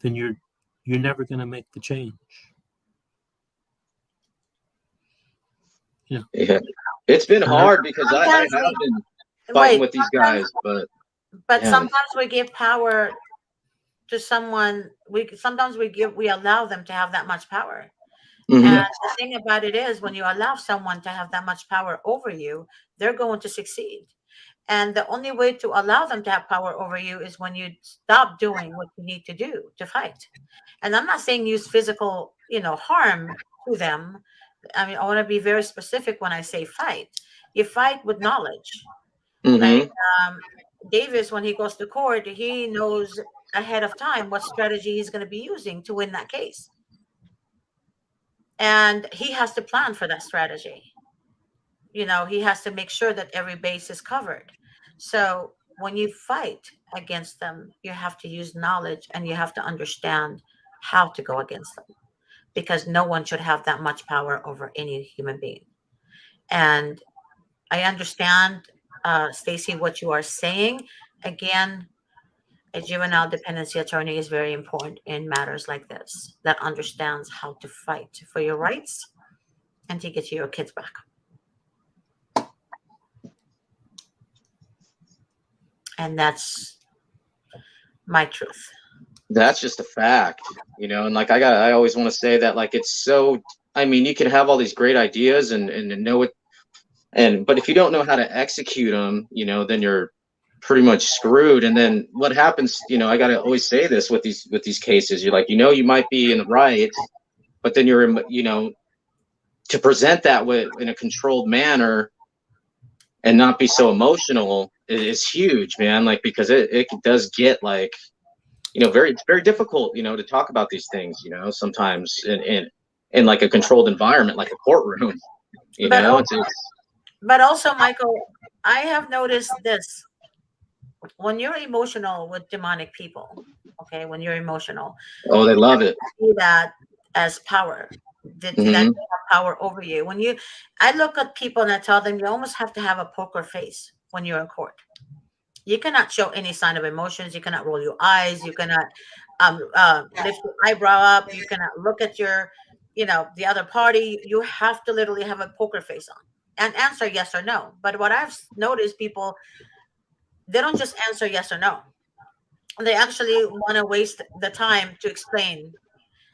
then you're never going to make the change. Yeah, it's been hard because I have been fighting with these guys, but sometimes we give power to someone. We allow them to have that much power. Mm-hmm. And the thing about it is, when you allow someone to have that much power over you, they're going to succeed. And the only way to allow them to have power over you is when you stop doing what you need to do to fight. And I'm not saying use physical, harm to them. I mean, I want to be very specific when I say fight. You fight with knowledge. Like Davis, when he goes to court, he knows ahead of time what strategy he's going to be using to win that case. And he has to plan for that strategy. You know, he has to make sure that every base is covered. So when you fight against them, you have to use knowledge and you have to understand how to go against them, because no one should have that much power over any human being. And I understand, Stacy, what you are saying. Again, a juvenile dependency attorney is very important in matters like this, that understands how to fight for your rights and to get your kids back. And that's my truth. That's just a fact, you know. And like I always want to say that, like, it's so, I mean, you can have all these great ideas and know it, but if you don't know how to execute them, you know, then you're pretty much screwed. And then what happens, you know, I got to always say this with these cases, you're like, you know, you might be in the right, but then you're, you know, to present that in a controlled manner and not be so emotional is huge, man. Like, because it does get, like, you know, it's very difficult, you know, to talk about these things, you know, sometimes in like a controlled environment, like a courtroom, you know. But also, Michael, I have noticed this. When you're emotional with demonic people, okay, when you're emotional, oh, they love it. See that as power. That they have power over you. I look at people and I tell them, you almost have to have a poker face when you're in court. You cannot show any sign of emotions. You cannot roll your eyes. You cannot lift your eyebrow up. You cannot look at your, you know, the other party. You have to literally have a poker face on and answer yes or no. But what I've noticed, people, they don't just answer yes or no. They actually want to waste the time to explain.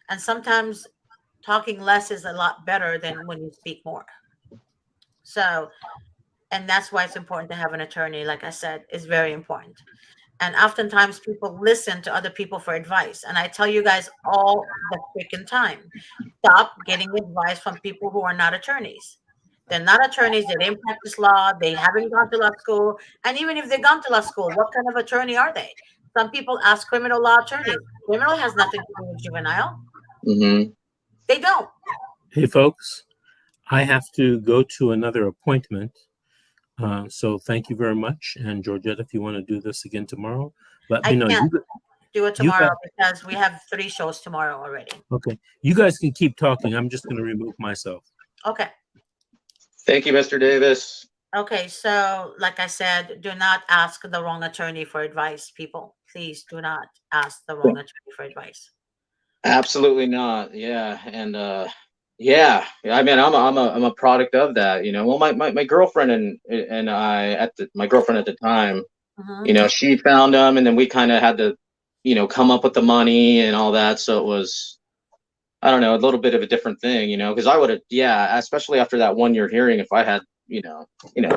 And sometimes talking less is a lot better than when you speak more. So, and that's why it's important to have an attorney. Like I said, it's very important. And oftentimes people listen to other people for advice. And I tell you guys all the freaking time, stop getting advice from people who are not attorneys. They're not attorneys. They didn't practice law. They haven't gone to law school. And even if they've gone to law school, what kind of attorney are they? Some people ask criminal law attorneys. Criminal has nothing to do with juvenile. They don't. Hey, folks, I have to go to another appointment. So thank you very much. And Georgette, if you want to do this again tomorrow, let me know. I can't do it tomorrow because we have 3 shows tomorrow already. Okay. You guys can keep talking. I'm just going to remove myself. Okay. Thank you, Mr. Davis. Okay. So like I said, do not ask the wrong attorney for advice, people. Please do not ask the wrong attorney for advice. Absolutely not. Yeah. And yeah, I mean, I'm a product of that, you know. Well, my girlfriend and I my girlfriend at the time, you know, she found them, and then we kind of had to, you know, come up with the money and all that. So it was, I don't know, a little bit of a different thing, you know, because I would have, yeah, especially after that 1-year hearing, if I had, you know,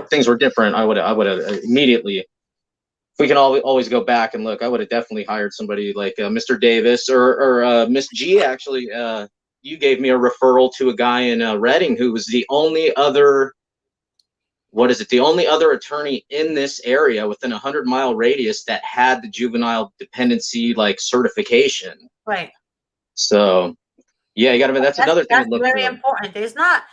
things were different, I would have immediately. We can always go back and look. I would have definitely hired somebody like Mr. Davis or Miss G. Actually, you gave me a referral to a guy in Reading who was the only other, the only other attorney in this area within a 100-mile radius that had the juvenile dependency like certification. Right. So, yeah, you got to. That's another thing. That's very important. It's not.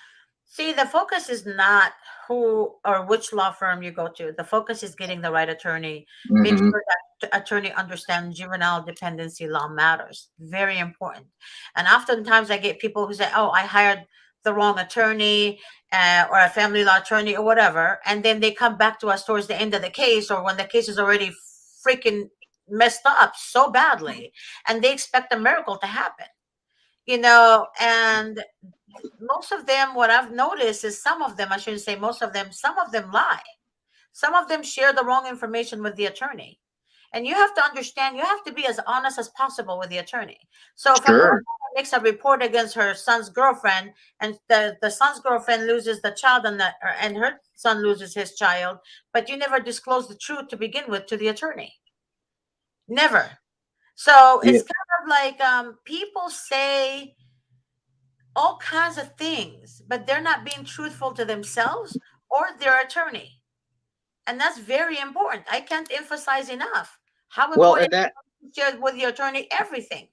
See, the focus is not who or which law firm you go to. The focus is getting the right attorney. Make sure that the attorney understands juvenile dependency law matters. Very important. And oftentimes I get people who say, oh, I hired the wrong attorney or a family law attorney or whatever. And then they come back to us towards the end of the case or when the case is already freaking messed up so badly. And they expect a miracle to happen. You know, and most of them, what I've noticed is some of them, I shouldn't say most of them, some of them lie. Some of them share the wrong information with the attorney. And you have to understand, you have to be as honest as possible with the attorney. So if a girlfriend makes a report against her son's girlfriend and the son's girlfriend loses the child and her son loses his child, but you never disclose the truth to begin with to the attorney. Never. So it's kind of like people say, all kinds of things, but they're not being truthful to themselves or their attorney. And that's very important. I can't emphasize enough how Well, important and that it is to share with your attorney everything.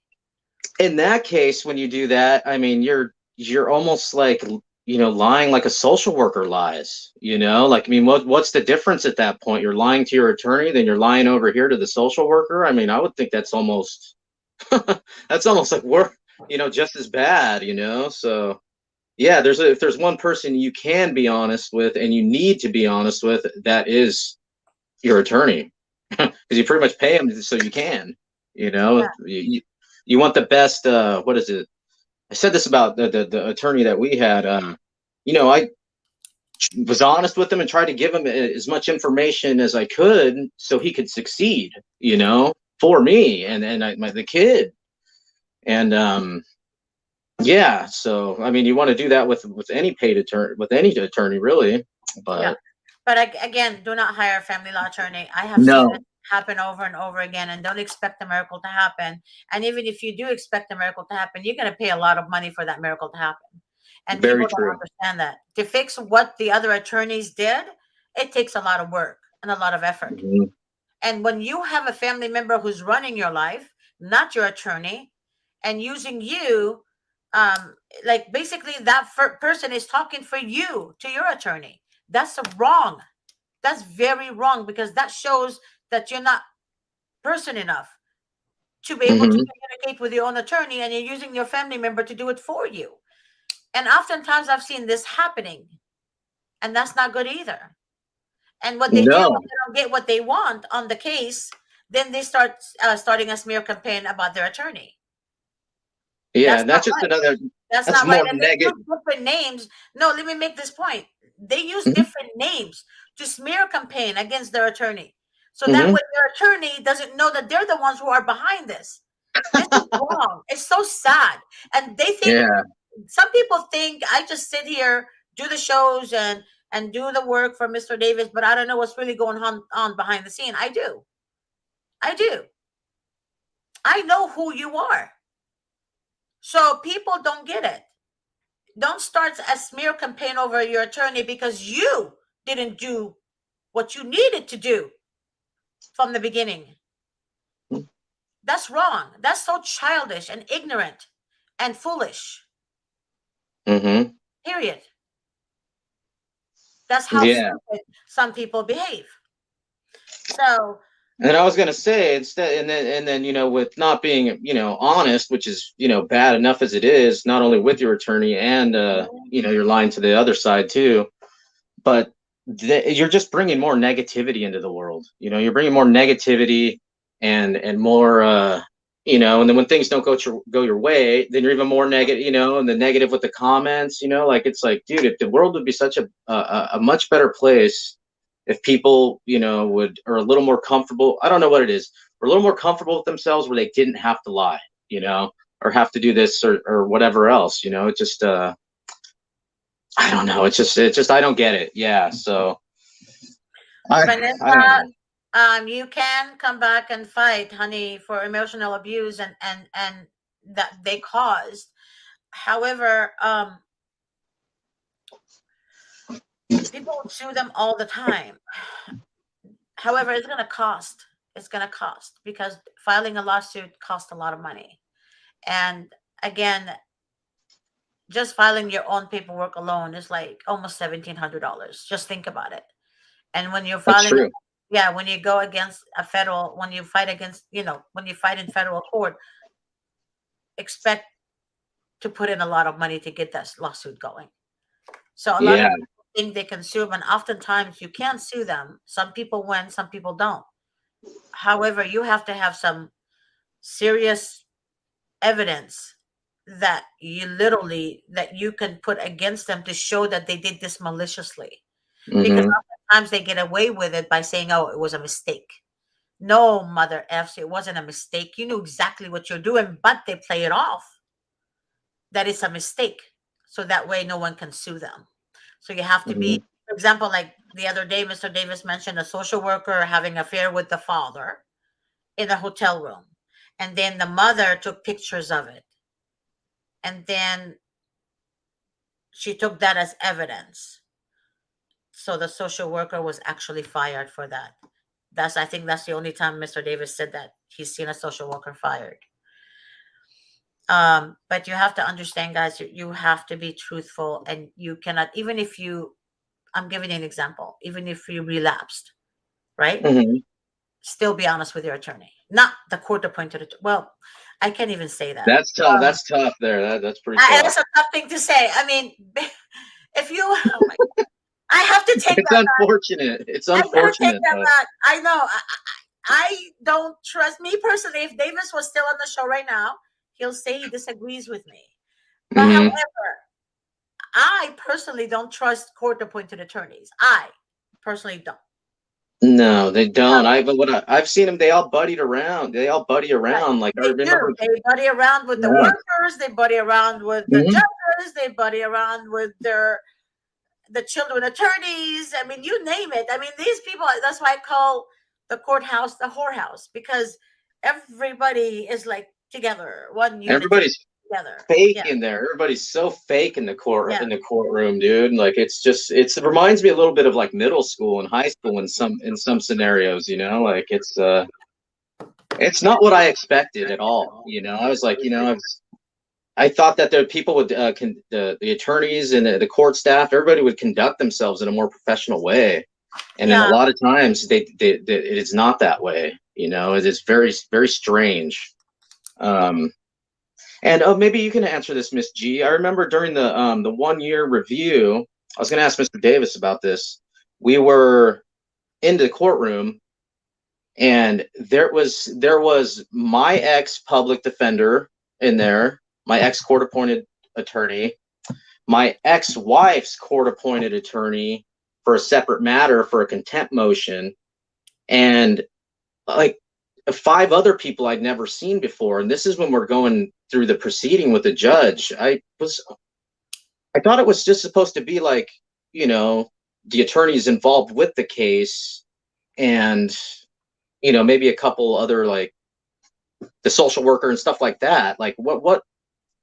in that case, when you do that, I mean, you're almost like, lying like a social worker lies. Like, I mean, what's the difference at that point? You're lying to your attorney, then you're lying over here to the social worker. I mean, I would think that's almost like we're, just as bad. So yeah, if there's one person you can be honest with and you need to be honest with, that is your attorney, because you pretty much pay them so you can. Yeah. You want the best. What is it? I said this about the attorney that we had. I was honest with him and tried to give him as much information as I could so he could succeed. For me and the kid. And yeah, so I mean, you want to do that with any paid attorney, with any attorney, really. But Yeah. But again, do not hire a family law attorney. I have seen no, it happen over and over again, and don't expect a miracle to happen. And even if you do expect a miracle to happen, you're going to pay a lot of money for that miracle to happen. And very people don't true. understand that. To fix what the other attorneys did, it takes a lot of work and a lot of effort. Mhm. And when you have a family member who's running your life, not your attorney, and using you, like basically that person is talking for you to your attorney. That's wrong. That's very wrong, because that shows that you're not person enough to be able to Mhm. communicate with your own attorney, and you're using your family member to do it for you. And oftentimes I've seen this happening, and that's not good either. And what they do when No, they don't get what they want on the case, then they start starting a smear campaign about their attorney. yeah, That's and not that's just right. another. That's That's not right. more And they use negative. different names. No, let me make this point. They use Hmm. different names to smear campaign against their attorney. So that Hmm. way their attorney doesn't know that they're the ones who are behind this. This is wrong. It's so sad. And they think, Yeah. some people think I just sit here, do the shows and do the work for Mr. Davis, but I don't know what's really going on behind the scene. I do. I do. I know who you are. So people don't get it. Don't start a smear campaign over your attorney because you didn't do what you needed to do from the beginning. That's wrong. That's so childish and ignorant and foolish. Hmm. Period. That's how Yeah. stupid some people behave. So, And I was gonna say instead, and then with not being honest, which is bad enough as it is, not only with your attorney and you're lying to the other side too, but you're just bringing more negativity into the world. You're bringing more negativity and more and then when things don't go your way, then you're even more negative. And the negative with the comments. Like it's like, dude, if the world would be such a much better place if people would are a little more comfortable. I don't know what it is. We're a little more comfortable with themselves where they didn't have to lie, or have to do this or whatever else. It just I don't know. It's just I don't get it. Yeah. So I don't Vanessa, know. you can come back and fight, honey, for emotional abuse and that they caused. However, people sue them all the time. However, it's going to cost. It's going to cost, because filing a lawsuit costs a lot of money. And again, just filing your own paperwork alone is like almost $1,700. Just think about it. And when you're That's filing, true. yeah, when you go against a federal, when you fight against, when you fight in federal court, expect to put in a lot of money to get that lawsuit going. So a lot of Yeah. people think they can sue them, and oftentimes you can sue them. Some people win, some people don't. However, you have to have some serious evidence that you can put against them to show that they did this maliciously. Because Hmm. oftentimes they get away with it by saying, "Oh, it was a mistake." No, mother F's, it wasn't a mistake. You knew exactly what you're doing, but they play it off that it's a mistake. So that way no one can sue them. So you have to be, Hmm. for example, like the other day, Mr. Davis mentioned a social worker having an affair with the father in a hotel room. And then the mother took pictures of it. And then she took that as evidence. So the social worker was actually fired for that. I think that's the only time Mr. Davis said that he's seen a social worker fired. But you have to understand, guys, you have to be truthful, and you cannot, even if you, I'm giving you an example, even if you relapsed, right? Mm-hmm. Still be honest with your attorney, not the court appointed. Well, I can't even say that. That's tough. That's tough there. That's pretty tough. That's a tough thing to say. I mean, if you, oh my God, I have to take it's that unfortunate. back. It's unfortunate. I know. I don't trust me personally. If Davis was still on the show right now, he'll say he disagrees with me. But however, I personally don't trust court-appointed attorneys. I personally don't. No, they don't. I've seen them. They all buddied around. They all buddy around. Like I remember, they buddy around with the workers. They buddy around with the judges. They buddy around with the children attorneys. I mean, you name it. I mean, these people. That's why I call the courthouse the whorehouse, because everybody is like together. One unit. Everybody's together. fake in there. Everybody's so fake in the courtroom, dude. Like it reminds me a little bit of like middle school and high school in some scenarios, you know, like it's not what I expected at all. You know, I was like, you know, I thought that the people would the attorneys and the court staff, everybody would conduct themselves in a more professional way. And then a lot of times it is not that way. You know, it is very, very strange. And maybe you can answer this, Miss G. I remember during the 1 year review, I was going to ask Mr. Davis about this. We were in the courtroom, and there was my ex public defender in there, my ex court appointed attorney, my ex-wife's court appointed attorney for a separate matter for a contempt motion, and like 5 other people I'd never seen before. And this is when we're going through the proceeding with the judge. I thought it was just supposed to be like, you know, the attorneys involved with the case, and you know, maybe a couple other, like the social worker and stuff like that. Like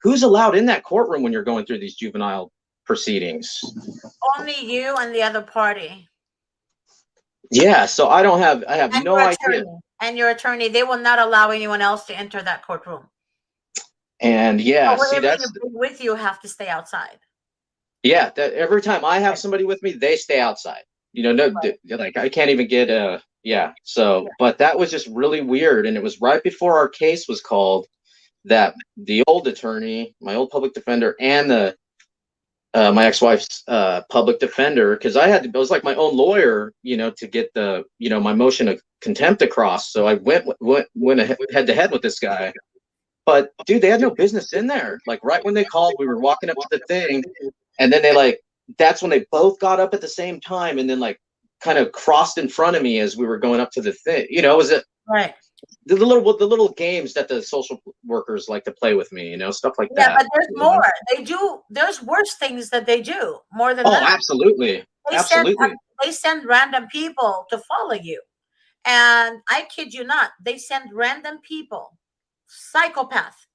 who's allowed in that courtroom when you're going through these juvenile proceedings? Only you and the other party. Yeah, so I have no idea. And your attorney, they will not allow anyone else to enter that courtroom. And yeah, see, that's with you have to stay outside. Yeah, that every time I have somebody with me, they stay outside. You know, no, like I can't even get So, but that was just really weird, and it was right before our case was called that the old attorney, my old public defender, and the my ex-wife's public defender, because it was like my own lawyer, you know, to get the, you know, my motion of contempt across. So I went head to head with this guy. But dude, they had no business in there. Like right when they called, we were walking up to the thing, and then that's when they both got up at the same time, and then like kind of crossed in front of me as we were going up to the thing. You know, right? The little games that the social workers like to play with me, you know, stuff like that. Yeah, but there's more. They do. There's worse things that they do more than that. Absolutely, absolutely. They send random people to follow you, and I kid you not, they send random people, psychopath,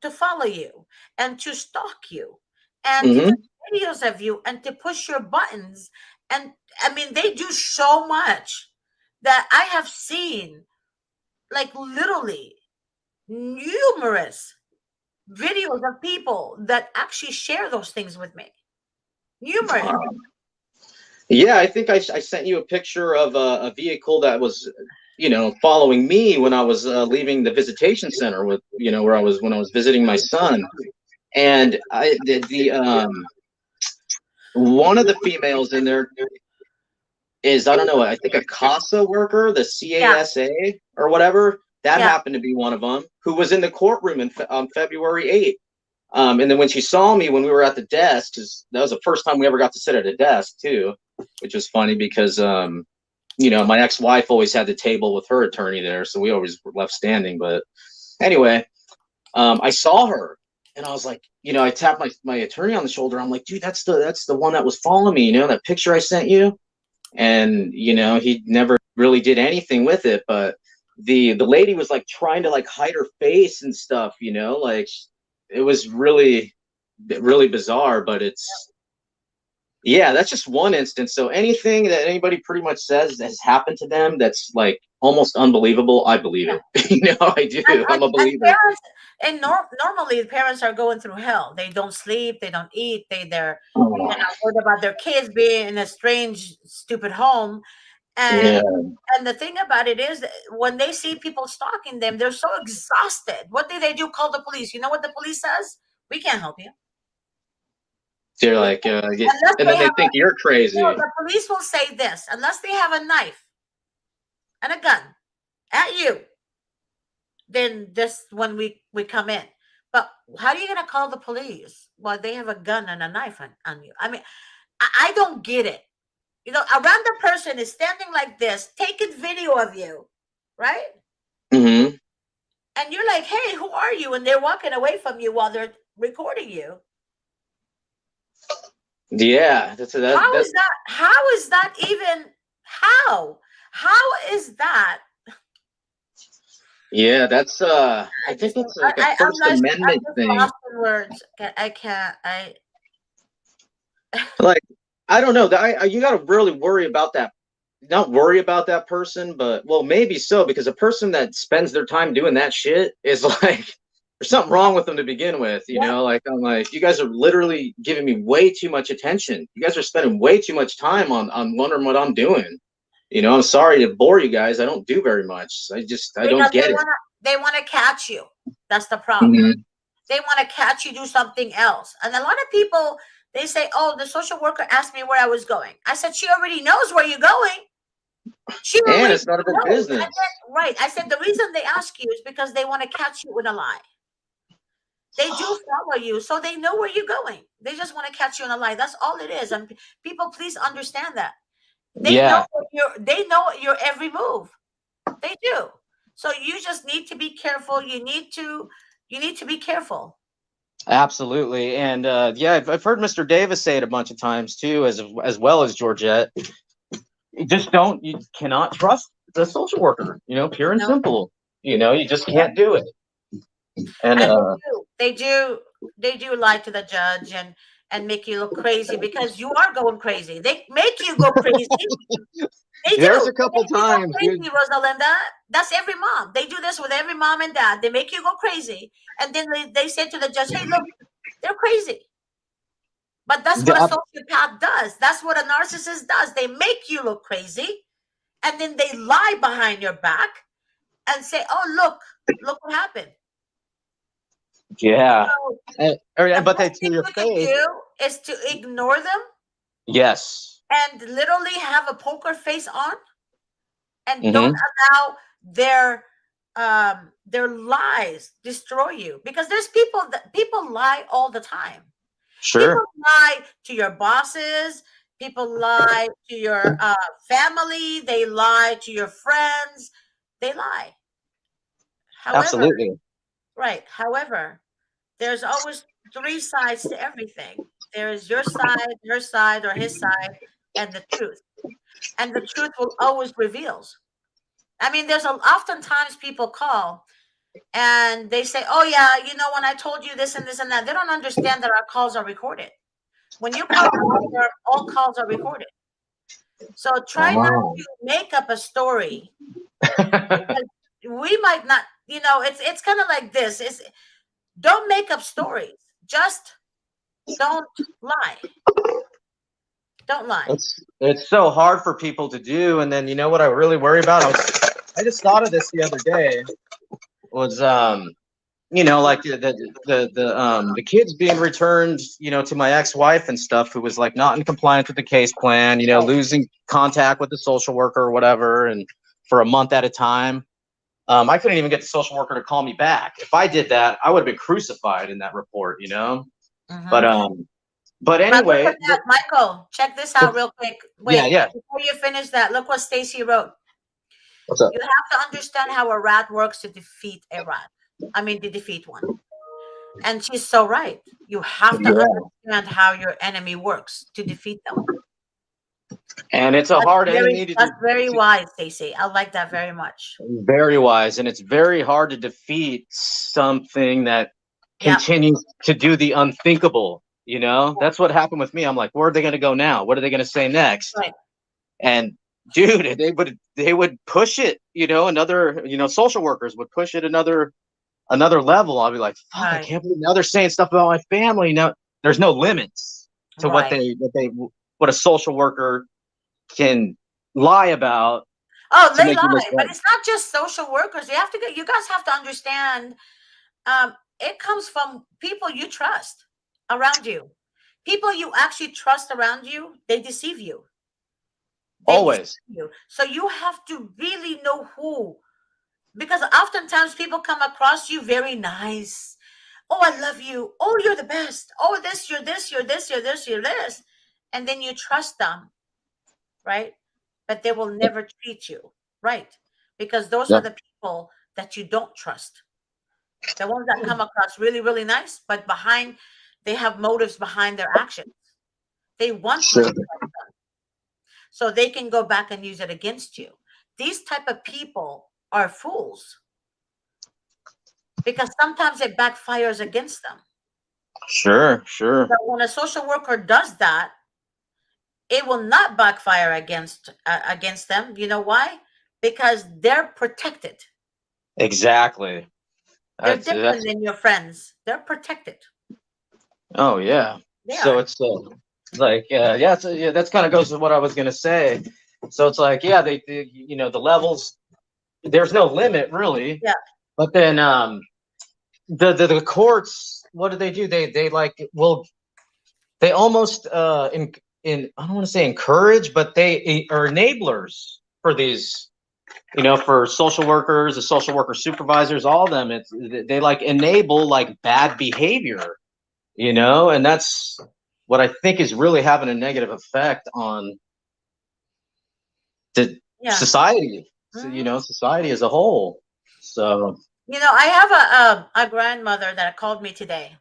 to follow you and to stalk you and to take videos of you and to push your buttons. And I mean, they do so much that I have seen, like literally numerous videos of people that actually share those things with me. Numerous. Yeah, I think I sent you a picture of a vehicle that was, you know, following me when I was leaving the visitation center with, you know, when I was visiting my son. And one of the females in there is, I don't know, I think a CASA worker, the CASA or whatever. That happened to be one of them, who was in the courtroom on February 8th. And then when she saw me when we were at the desk, because that was the first time we ever got to sit at a desk too, which was funny because, you know, my ex-wife always had the table with her attorney there, so we always were left standing. But anyway, I saw her, and I was like, you know, I tapped my attorney on the shoulder. I'm like, dude, that's the one that was following me, you know, that picture I sent you. And, you know, he never really did anything with it, but the lady was like trying to like hide her face and stuff, you know, like it was really, really bizarre. But it's, Yeah, that's just one instance. So anything that anybody pretty much says has happened to them that's like almost unbelievable, I believe Yeah. it. You know, I do. I'm a And believer. parents, and normally the parents are going through hell. They don't sleep, they don't eat, they're worried about their kids being in a strange, stupid home. Yeah. And the thing about it is that when they see people stalking them, they're so exhausted. What do they do? Call the police. You know what the police says? We can't help you. They're like, Unless and they then they have think you're crazy. no, the police will say this, unless they have a knife and a gun at you, then this when we come in. But how are you gonna call the police? Well, they have a gun and a knife on you. I mean, I don't get it. You know, a random person is standing like this, taking video of you, right? Mm-hmm. And you're like, hey, who are you? And they're walking away from you while they're recording you. Yeah, that's How is that? How is that even? How? How is that? Yeah, that's I think it's like a First Amendment thing. Lost in words. I can't. Like, I don't know. You got to really worry about that. Not worry about that person, but well, maybe so, because a person that spends their time doing that shit is like, there's something wrong with them to begin with. You know, like I'm like, you guys are literally giving me way too much attention. You guys are spending way too much time on wondering what I'm doing. You know, I'm sorry to bore you guys. I don't do very much. I don't get it. They want to catch you. That's the problem. Mm-hmm. They want to catch you do something else. And a lot of people, they say, oh, the social worker asked me where I was going. I said, she already knows where you're going. And it's none of her business. Right. I said, the reason they ask you is because they want to catch you in a lie. They do follow you, so they know where you're going. They just want to catch you in a lie. That's all it is. And people, please understand that. They know your every move. They do. So you just need to be careful. You need to be careful. Absolutely. And yeah, I've heard Mr. Davis say it a bunch of times too, as well as Georgette. You cannot trust the social worker, you know, pure and simple. You know, you just can't do it. And they do lie to the judge and make you look crazy because you are going crazy. They make you go crazy. There's a couple times, crazy, Rosalinda. That's every mom. They do this with every mom and dad. They make you go crazy, and then they say to the judge, "Hey, look, they're crazy." But that's what a sociopath does. That's what a narcissist does. They make you look crazy, and then they lie behind your back and say, "Oh, look what happened." Yeah, so, but they to your face do is to ignore them. Yes. And literally have a poker face on, and don't allow their lies destroy you, because there's people lie all the time. Sure. People lie to your bosses. People lie to your family. They lie to your friends. They lie. However, absolutely. Right. However, there's always three sides to everything. There is your side, her side, or his side, and the truth. And the truth will always reveals. I mean, there's oftentimes people call and they say, oh yeah, you know, when I told you this and this and that, they don't understand that our calls are recorded. When you call, all calls are recorded. So try not to make up a story. We might not, you know, it's kind of like this. Don't make up stories. Just don't lie. Don't lie. It's so hard for people to do. And then, you know what I really worry about? I just thought of this the other day. Was you know, like the kids being returned, you know, to my ex-wife and stuff, who was like not in compliance with the case plan, you know, losing contact with the social worker or whatever, and for a month at a time. I couldn't even get the social worker to call me back. If I did that, I would have been crucified in that report, you know. But anyway, Michael, check this out real quick. Wait, yeah. Before you finish that, look what Stacy wrote. What's up? You have to understand how a rat works to defeat a rat. I mean, to defeat one. And she's so right. You have to understand how your enemy works to defeat them. And it's a hard enemy. That's very wise, Stacey. I like that very much. Very wise. And it's very hard to defeat something that continues to do the unthinkable. You know, that's what happened with me. I'm like, where are they going to go now? What are they going to say next? Right. And dude, they would push it. You know, another, you know, social workers would push it another level. I'll be like, fuck, I Right. can't believe now they're saying stuff about my family. Now there's no limits to Right. what a social worker can lie about Oh, to they make you look lie, but bad. it's not just social workers. You guys have to understand. It comes from people you trust around you. People you actually trust around you, they deceive you. They deceive Always. you. So you have to really know who, because oftentimes people come across you very nice. Oh, I love you. Oh, you're the best. Oh, this, you're this, you're this, you're this, you're this. And then you trust them, right? But they will never treat you right, because those are Yeah. the people that you don't trust. The ones that come across really, really nice, but behind, they have motives behind their actions. They want you Sure. to trust them so they can go back and use it against you. These type of people are fools because sometimes it backfires against them. Sure. Sure. But when a social worker does that, it will not backfire against them. You know why? Because they're protected. Exactly. They're That's different than your friends. They're protected. oh yeah. They So are. it's like yeah, so yeah, that's kind of goes with what I was gonna say. So it's like yeah, they you know the levels. There's no limit really. Yeah. But then the courts, what do? They like will they almost in I don't want to say encourage, but they are enablers for these, you know, for social workers, the social worker supervisors, all of them. It's they like enable like bad behavior, you know, and that's what I think is really having a negative effect on the Yeah. society, Mhm. you know, society as a whole. So You know, I have a grandmother that called me today.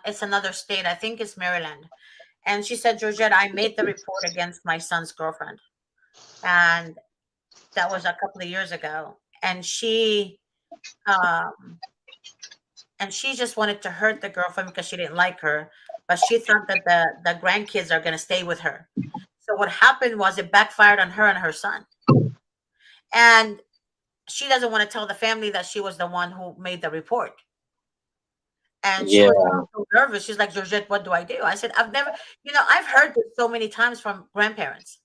It's another state. I think it's Maryland. And she said, Georgette, I made the report against my son's girlfriend. And that was a couple of years ago. Um, and she just wanted to hurt the girlfriend because she didn't like her, but she thought that the grandkids are going to stay with her. So what happened was it backfired on her and her son. And she doesn't want to tell the family that she was the one who made the report. And she yeah, was so nervous. She's like, Georgette, what do I do? I said, I've never, I've heard this so many times from grandparents.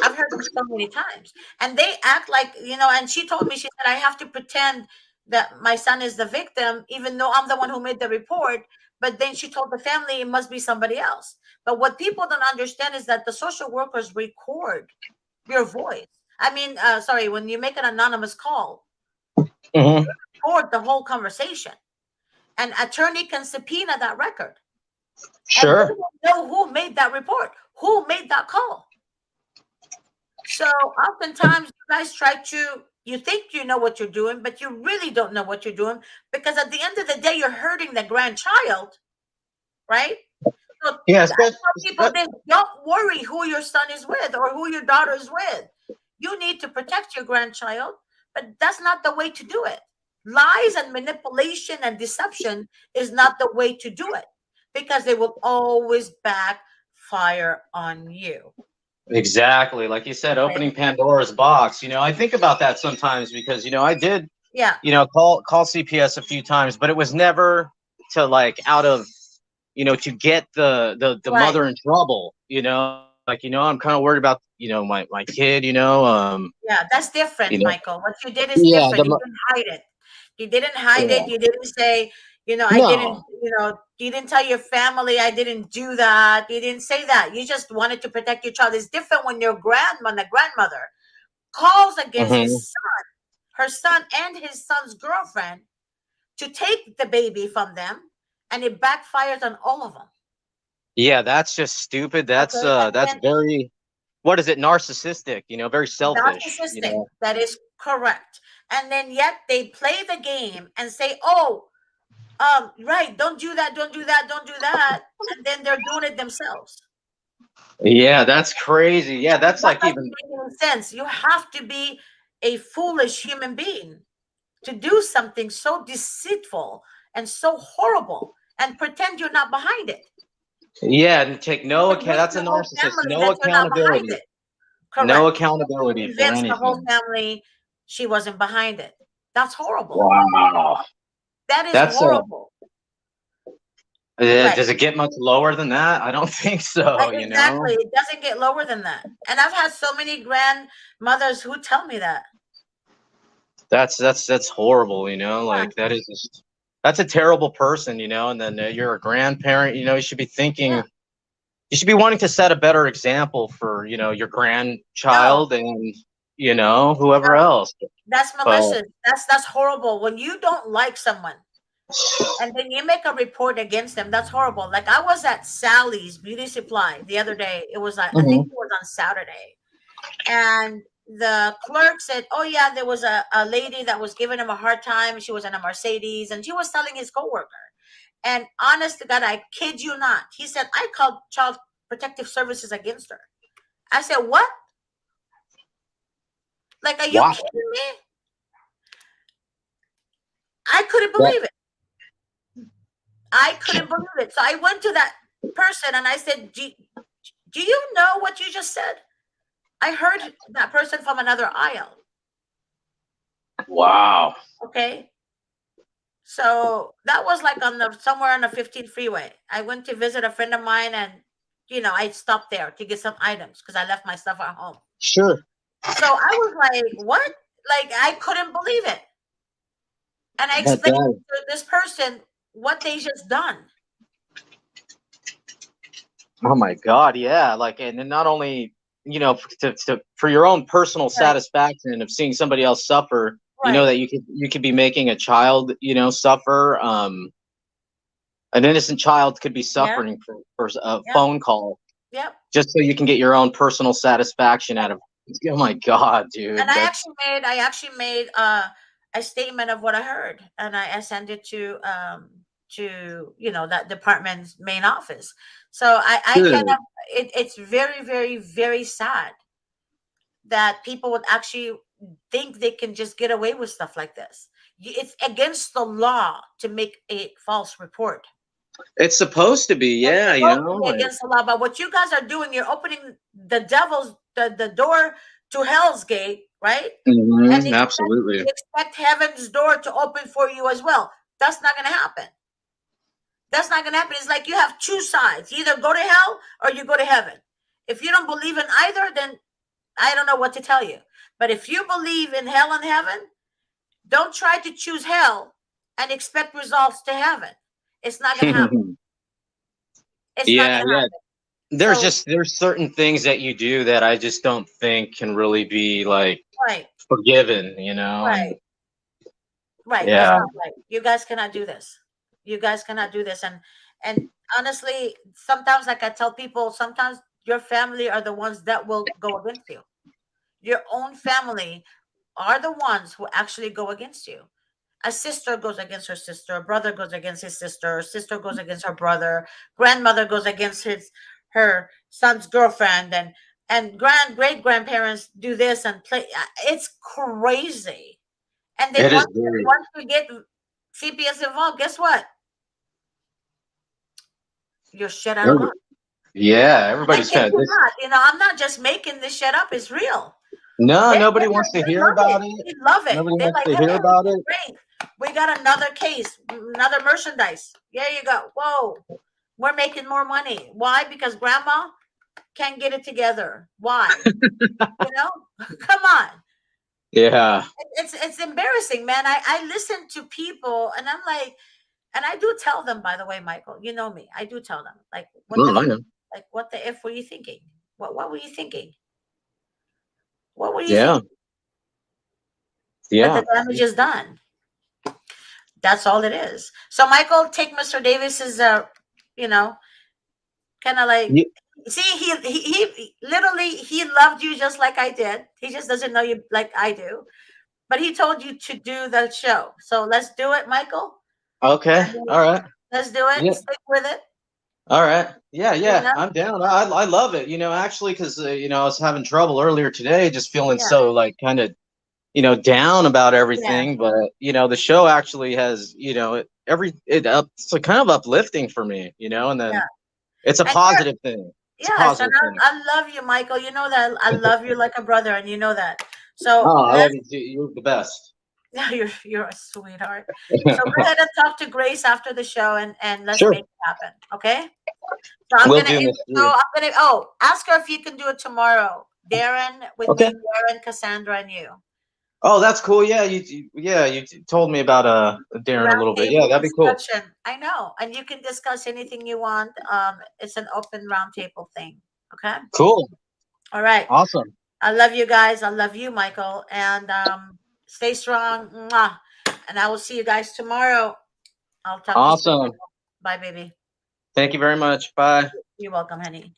I've heard this so many times. And they act like, and she told me, she said, I have to pretend that my son is the victim, even though I'm the one who made the report. But then she told the family it must be somebody else. But what people don't understand is that the social workers record your voice. I mean, sorry, when you make an anonymous call, mm-hmm. record the whole conversation. An attorney can subpoena that record. Sure. And they will know who made that report, who made that call. So oftentimes you guys you think you know what you're doing, but you really don't know what you're doing, because at the end of the day, you're hurting the grandchild, right? So Yes, I tell people this: don't worry who your son is with or who your daughter is with. You need to protect your grandchild, but that's not the way to do it. Lies and manipulation and deception is not the way to do it, because they will always backfire on you. Exactly. Like you said, opening Pandora's box. You know, I think about that sometimes because, you know, I did, Yeah. you know, call CPS a few times, but it was never to like out of, you know, to get the Right. mother in trouble, you know, like, you know, I'm kind of worried about, you know, my kid, you know, Yeah, that's different, you know, Michael. What you did is yeah, different. You didn't hide it. You didn't hide yeah. it. You didn't say, I didn't, No. you didn't tell your family I didn't do that. You didn't say that. You just wanted to protect your child. It's different when your grandmother calls against his son, her son and his son's girlfriend, to take the baby from them, and it backfires on all of them. Yeah, that's just stupid. That's Okay, very, what is it? Narcissistic, you know, very selfish, you narcissistic. know. That is correct. And then yet they play the game and say, "Oh, right, don't do that, don't do that, don't do that," and then they're doing it themselves. Yeah, that's crazy. Yeah, that's That like doesn't even make any sense. You have to be a foolish human being to do something so deceitful and so horrible. and pretend you're not behind it. Yeah, and take no account. Convince That's a the whole narcissist. family No that you're not behind accountability. it. Correct. No accountability for Convince the whole anything. family she wasn't behind it. That's horrible. Wow. That is That's horrible. Does it get much lower than that? I don't think so. You know. Exactly. It doesn't get lower than that. And I've had so many grandmothers who tell me that. That's horrible. You know, like that is just. That's a terrible person, you know, and then you're a grandparent, you know, you should be thinking, you should be wanting to set a better example for, you know, your grandchild and, you know, whoever else. That's malicious. That's horrible. When you don't like someone and then you make a report against them, that's horrible. Like I was at Sally's Beauty Supply the other day. It was, I think it was on Saturday. And the clerk said, oh yeah, there was a lady that was giving him a hard time. She was in a Mercedes and she was telling his coworker. And honest to God, I kid you not, he said, I called Child Protective Services against her. I said, what? Like, are you kidding me? I couldn't believe it. I couldn't believe it. So I went to that person and I said, do you know what you just said? I heard that person from another aisle. Wow. Okay. So that was like somewhere on the 15th freeway. I went to visit a friend of mine and, you know, I stopped there to get some items because I left my stuff at home. Sure. So I was like, what? Like, I couldn't believe it. And I explained to this person what they just done. Oh my God. Yeah. Like, and then not only, you know, for your own personal satisfaction of seeing somebody else suffer, you know, that you could be making a child, you know, suffer. An innocent child could be suffering for a phone call. Yep. Just so you can get your own personal satisfaction out of. Oh my God, dude. And I actually made a statement of what I heard, and I sent it to you know, that department's main office. So I cannot. It's very, very, very sad that people would actually think they can just get away with stuff like this. It's against the law to make a false report. It's supposed to be, yeah, you know, against the law. But what you guys are doing, you're opening the door to hell's gate, right? And absolutely. You expect heaven's door to open for you as well. That's not going to happen. That's not going to happen. It's like you have two sides. You either go to hell or you go to heaven. If you don't believe in either, then I don't know what to tell you. But if you believe in hell and heaven, don't try to choose hell and expect results to heaven. It's not going to happen. It's not going to happen. There's certain things that you do that I just don't think can really be like forgiven, you know? Right. Yeah. Right. You guys cannot do this. You guys cannot do this. And honestly, sometimes, like I tell people, sometimes your family are the ones that will go against you. Your own family are the ones who actually go against you. A sister goes against her sister, a brother goes against his sister, a sister goes against her brother, grandmother goes against her son's girlfriend, and great grandparents do this and play. It's crazy. And then once we get CPS involved, guess what? You're shit out of luck. Yeah, everybody's kind of. You know, I'm not just making this shit up. It's real. No, nobody wants to hear about it. They love it. Nobody wants to hear about it. Great. We got another case, another merchandise. There you go. Whoa, we're making more money. Why? Because grandma can't get it together. Why? You know, come on. Yeah. It's embarrassing, man. I listen to people and I'm like, and I do tell them, by the way, Michael, you know me. I do tell them, like, what the F were you thinking? What were you thinking? What were you thinking? Yeah. But the damage is done. That's all it is. So, Michael, take Mr. Davis's, you know, kind of like, see, he literally, he loved you just like I did. He just doesn't know you like I do. But he told you to do the show. So let's do it, Michael. Okay. All right. Let's do it. Yeah. Stick with it. All right. Yeah. You know? I'm down. I love it. You know, actually, because, you know, I was having trouble earlier today, just feeling so like kind of, you know, down about everything. But, you know, the show actually has, you know, it's kind of uplifting for me, you know, and then it's a And positive thing. It's a Yes, positive and thing. I love you, Michael. You know that I love you like a brother, and you know that. So Oh, I love you too. You're the best. yeah, you're a sweetheart. So go ahead and talk to Grace after the show, and let's Sure. make it happen. Okay. So I'm Will gonna do, end Miss the show. Drew. I'm gonna ask her if you can do it tomorrow. Darren with Okay. me, Darren, Cassandra, and you. Oh, that's cool. Yeah, you told me about Darren a little bit. Yeah, Roundtable that'd be cool. discussion. I know, and you can discuss anything you want. It's an open roundtable thing. Okay. Cool. All right. Awesome. I love you guys. I love you, Michael. And stay strong. Mwah. And I will see you guys tomorrow. I'll talk to you soon. Awesome. Bye, baby. Thank you very much. Bye. You're welcome, honey.